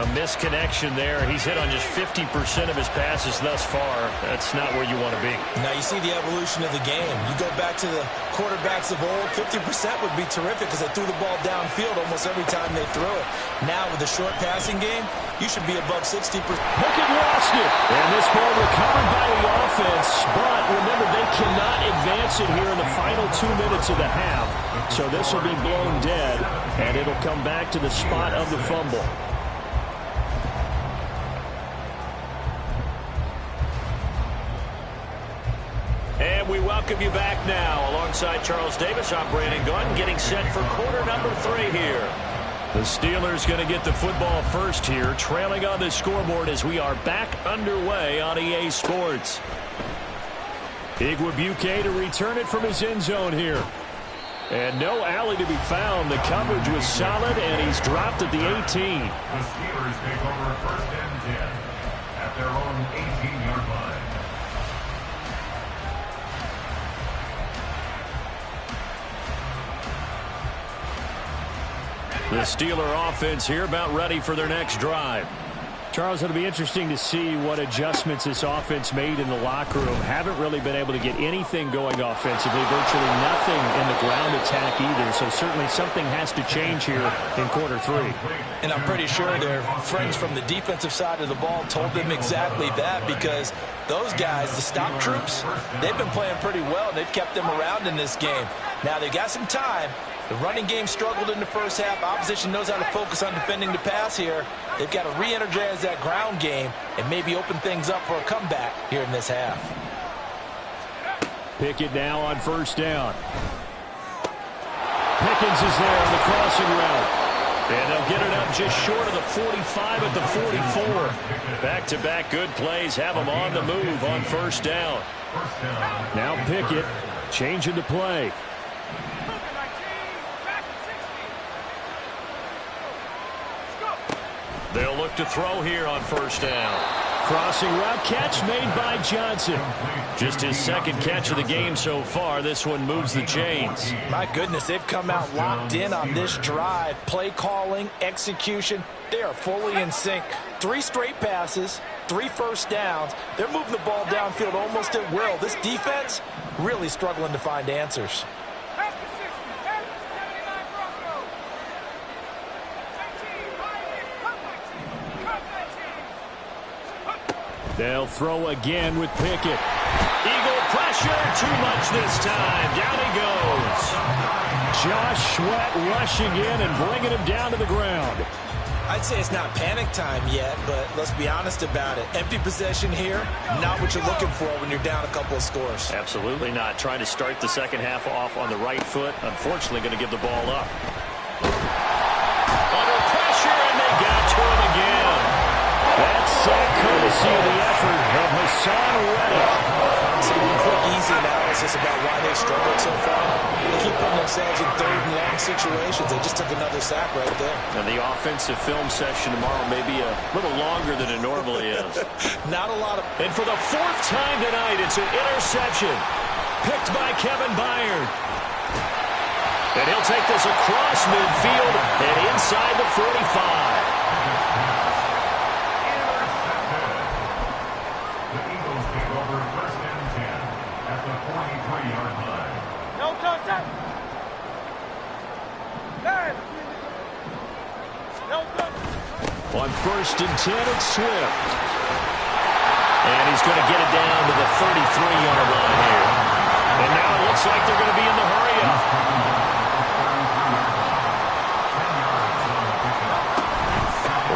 [SPEAKER 1] A misconnection there. He's hit on just 50% of his passes thus far. That's not where you want to be.
[SPEAKER 2] Now you see the evolution of the game. You go back to the quarterbacks of old, 50% would be terrific because they threw the ball downfield almost every time they threw it. Now with the short passing game, you should be above 60%.
[SPEAKER 1] Pickett lost it. And this ball recovered by the offense. But remember, they cannot advance it here in the final 2 minutes of the half. So this will be blown dead, and it'll come back to the spot of the fumble. And we welcome you back now. Alongside Charles Davis, I'm Brandon Gunn, getting set for quarter number 3 here. The Steelers going to get the football first here, trailing on the scoreboard as we are back underway on EA Sports. BigQadeer to return it from his end zone here. And no alley to be found. The coverage was solid, and he's dropped at the 18.
[SPEAKER 3] The Steelers take over first and 10 at their own 18-yard line.
[SPEAKER 1] The Steeler offense here about ready for their next drive. Charles, it'll be interesting to see what adjustments this offense made in the locker room. Haven't really been able to get anything going offensively. Virtually nothing in the ground attack either. So certainly something has to change here in quarter 3.
[SPEAKER 5] And I'm pretty sure their friends from the defensive side of the ball told them exactly that, because those guys, the stop troops, they've been playing pretty well. They've kept them around in this game. Now they've got some time. The running game struggled in the first half. Opposition knows how to focus on defending the pass here. They've got to re-energize that ground game and maybe open things up for a comeback here in this half.
[SPEAKER 1] Pickett now on first down. Pickens is there on the crossing route. And they'll get it up just short of the 45 at the 44. Back-to-back good plays have them on the move on first down. Now Pickett changing the play. They'll look to throw here on first down. Crossing route catch made by Johnson. Just his second catch of the game so far. This one moves the chains.
[SPEAKER 5] My goodness, they've come out locked in on this drive. Play calling, execution, they are fully in sync. 3 straight passes, 3 first downs. They're moving the ball downfield almost at will. This defense really struggling to find answers.
[SPEAKER 1] They'll throw again with Pickett. Eagle pressure, too much this time. Down he goes. Josh Sweat rushing in and bringing him down to the ground.
[SPEAKER 2] I'd say it's not panic time yet, but let's be honest about it. Empty possession here, not what you're looking for when you're down a couple of scores.
[SPEAKER 1] Absolutely not. Trying to start the second half off on the right foot. Unfortunately, going to give the ball up. Under pressure, and they got to him again. That's courtesy of the effort of Hassan Reddick.
[SPEAKER 5] Some quick, easy analysis about why they struggled so far. They keep putting themselves in third and long situations. They just took another sack right there.
[SPEAKER 1] And the offensive film session tomorrow may be a little longer than it normally is.
[SPEAKER 5] Not a lot of...
[SPEAKER 1] And for the fourth time tonight, it's an interception. Picked by Kevin Byard. And he'll take this across midfield and inside the 45. On 1st and 10, it's Swift. And he's going to get it down to the 33-yard line here. And now it looks like they're going to be in the hurry-up.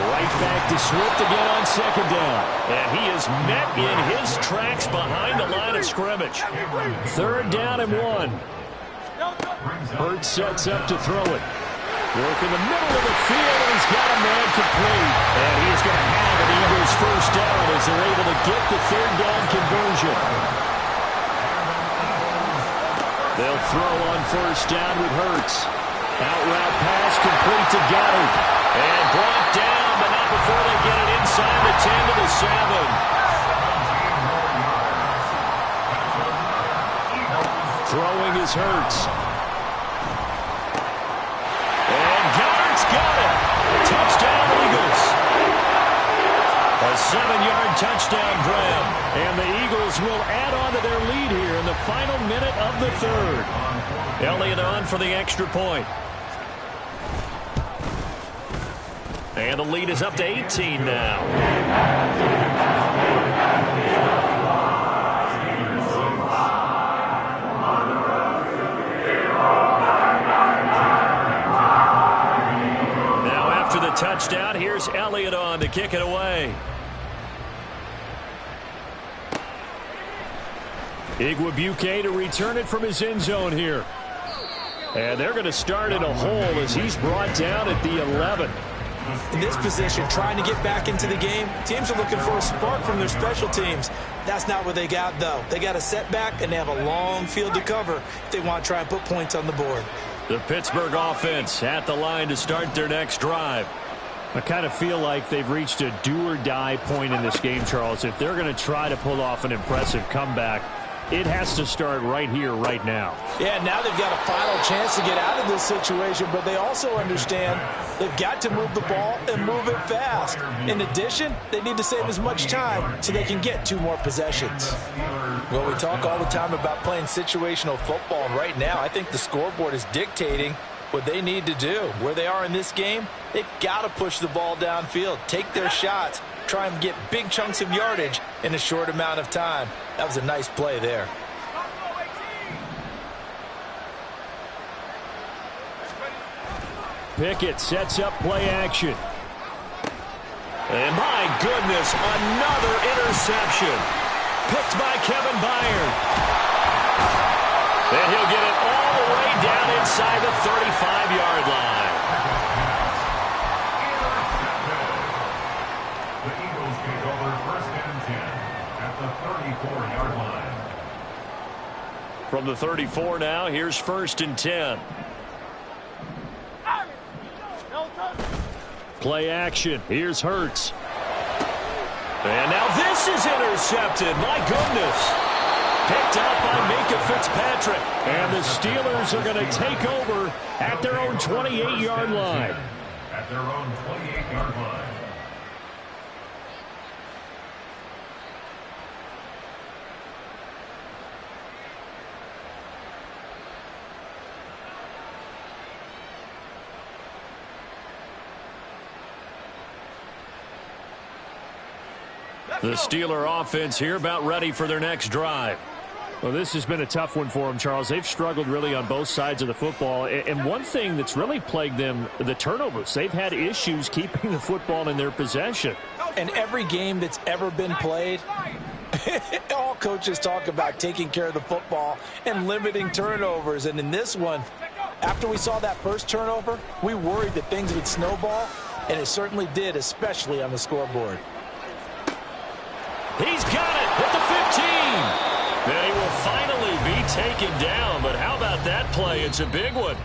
[SPEAKER 1] Right back to Swift again on 2nd down. And he is met in his tracks behind the line of scrimmage. 3rd down and 1. Hurts sets up to throw it. Work in the middle of the field, and he's got a man complete. And he's going to have an Eagles first down as they're able to get the 3rd down conversion. They'll throw on 1st down with Hurts. Out route pass complete to Goddard. And brought down, but not before they get it inside the 10 to the 7. Throwing is Hurts. Got it. Touchdown, Eagles. A 7-yard touchdown grab. And the Eagles will add on to their lead here in the final minute of the 3rd. Elliott on for the extra point. And the lead is up to 18 now. Touchdown. Here's Elliott on to kick it away. Igwebuike to return it from his end zone here. And they're going to start in a hole as he's brought down at the 11.
[SPEAKER 5] In this position, trying to get back into the game, teams are looking for a spark from their special teams. That's not what they got, though. They got a setback, and they have a long field to cover if they want to try and put points on the board.
[SPEAKER 1] The Pittsburgh offense at the line to start their next drive. I kind of feel like they've reached a do-or-die point in this game, Charles. If they're going to try to pull off an impressive comeback, it has to start right here, right now.
[SPEAKER 5] Yeah, now they've got a final chance to get out of this situation, but they also understand they've got to move the ball and move it fast. In addition, they need to save as much time so they can get 2 more possessions. Well, we talk all the time about playing situational football, and right now I think the scoreboard is dictating what they need to do. Where they are in this game, they've got to push the ball downfield, take their shots, try and get big chunks of yardage in a short amount of time. That was a nice play there.
[SPEAKER 1] Pickett sets up play action. And my goodness, another interception. Picked by Kevin Byard. And he'll get it all the way down inside the 35-yard line.
[SPEAKER 3] The Eagles take over 1st and 10 at the 34-yard line.
[SPEAKER 1] From the 34 now, here's 1st and 10. Play action. Here's Hurts. And now this is intercepted. My goodness. Picked up by Minkah Fitzpatrick. And the Steelers are going to take over at their own 28-yard line.
[SPEAKER 3] At their own 28-yard line.
[SPEAKER 1] The Steeler offense here about ready for their next drive. Well, this has been a tough one for them, Charles. They've struggled really on both sides of the football. And one thing that's really plagued them, the turnovers. They've had issues keeping the football in their possession.
[SPEAKER 5] And every game that's ever been played, all coaches talk about taking care of the football and limiting turnovers. And in this one, after we saw that first turnover, we worried that things would snowball, and it certainly did, especially on the scoreboard.
[SPEAKER 1] He's got it at the 15. And he will finally be taken down. But how about that play? It's a big one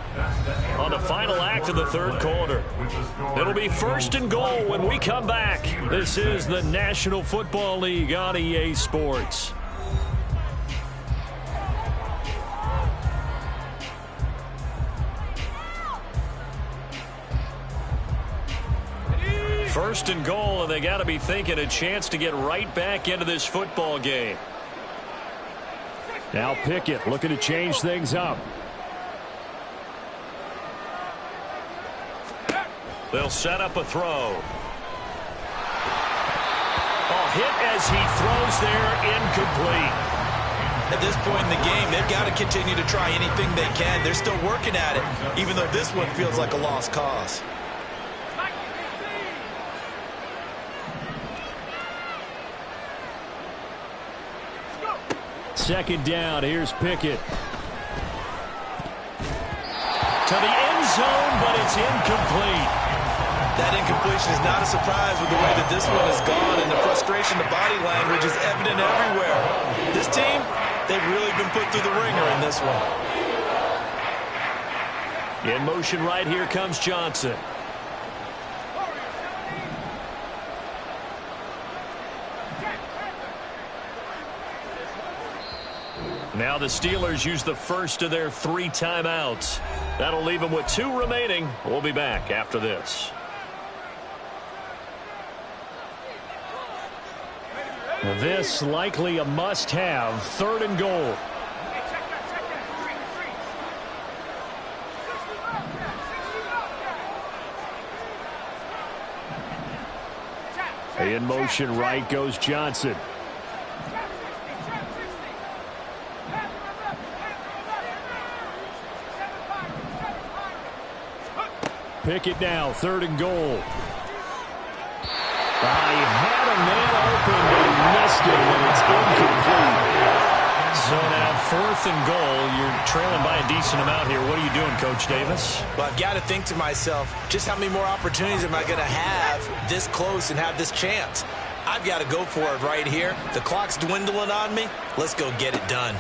[SPEAKER 1] on the final act of the third quarter. It'll be 1st and goal when we come back. This is the National Football League on EA Sports. First and goal, and they got to be thinking a chance to get right back into this football game. Now Pickett looking to change things up. They'll set up a throw. Hit as he throws there, incomplete.
[SPEAKER 2] At this point in the game, they've got to continue to try anything they can. They're still working at it, even though this one feels like a lost cause.
[SPEAKER 1] Second down, here's Pickett. To the end zone, but it's incomplete.
[SPEAKER 2] That incompletion is not a surprise with the way that this one has gone, and the frustration, the body language is evident everywhere. This team, they've really been put through the ringer in this one.
[SPEAKER 1] In motion right, here comes Johnson. Now the Steelers use the first of their 3 timeouts. That'll leave them with 2 remaining. We'll be back after this. This likely a must-have. 3rd and goal. In motion right goes Johnson. Pickett now, 3rd and goal. He had a man open, but he missed it, and it's incomplete. So now 4th and goal. You're trailing by a decent amount here. What are you doing, Coach Davis?
[SPEAKER 2] Well, I've got to think to myself, just how many more opportunities am I going to have this close and have this chance? I've got to go for it right here. The clock's dwindling on me. Let's go get it done.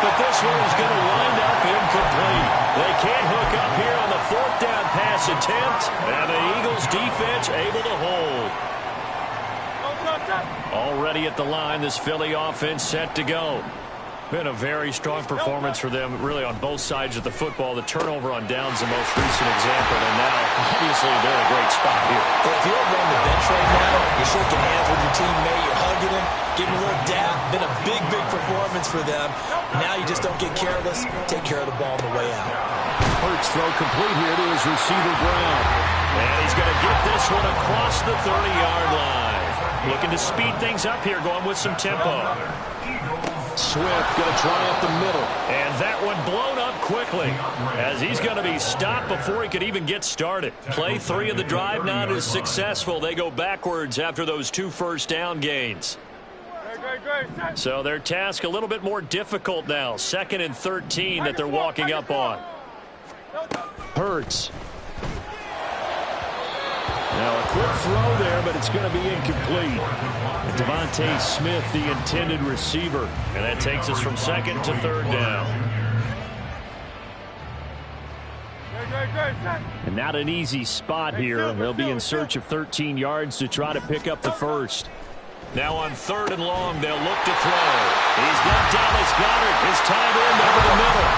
[SPEAKER 1] But this one is going to wind up incomplete. They can't hook up here on the 4th down pass attempt. And the Eagles defense able to hold. Already at the line, this Philly offense set to go. Been a very strong performance for them, really, on both sides of the football. The turnover on downs the most recent example, and now, obviously, they're in a great spot here.
[SPEAKER 2] Well, if you're over on the bench right now, you're shaking hands with your teammate, you're hugging him, giving a little dap. Been a big, big performance for them. Now you just don't get careless. Take care of the ball on the way out.
[SPEAKER 1] Hurts throw complete here to his receiver, Brown. And he's going to get this one across the 30-yard line. Looking to speed things up here, going with some tempo. Swift going to try up the middle. And that one blown up quickly as he's going to be stopped before he could even get started. Play 3 of the drive not as successful. They go backwards after those 2 first down gains. So their task a little bit more difficult now. 2nd and 13 that they're walking up on. Hurts. Now a quick throw there, but it's going to be incomplete. Devontae Smith, the intended receiver. And that takes us from 2nd to 3rd down. And not an easy spot here. They'll be in search of 13 yards to try to pick up the first. Now on 3rd and long, they'll look to throw. He's got Dallas Goedert, his tight end, over the middle.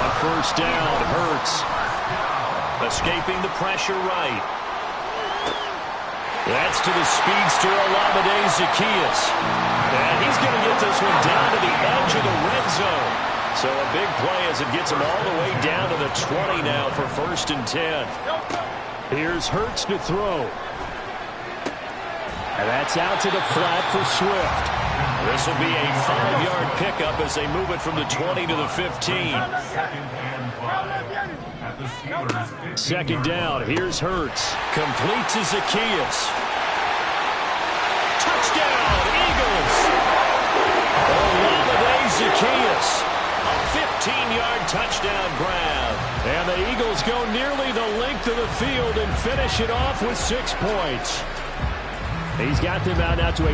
[SPEAKER 1] On 1st down, Hurts. Escaping the pressure right. That's to the speedster, Olamide Zaccheaus. And he's going to get this one down to the edge of the red zone. So a big play as it gets him all the way down to the 20 now for 1st and 10. Here's Hurts to throw. And that's out to the flat for Swift. This will be a 5-yard pickup as they move it from the 20 to the 15. 2nd down. Here's Hurts. Complete to Zaccheaus. Touchdown, Eagles. Olamide Zaccheaus. touchdown grab. And the Eagles go nearly the length of the field and finish it off with 6 points. He's got them out now to a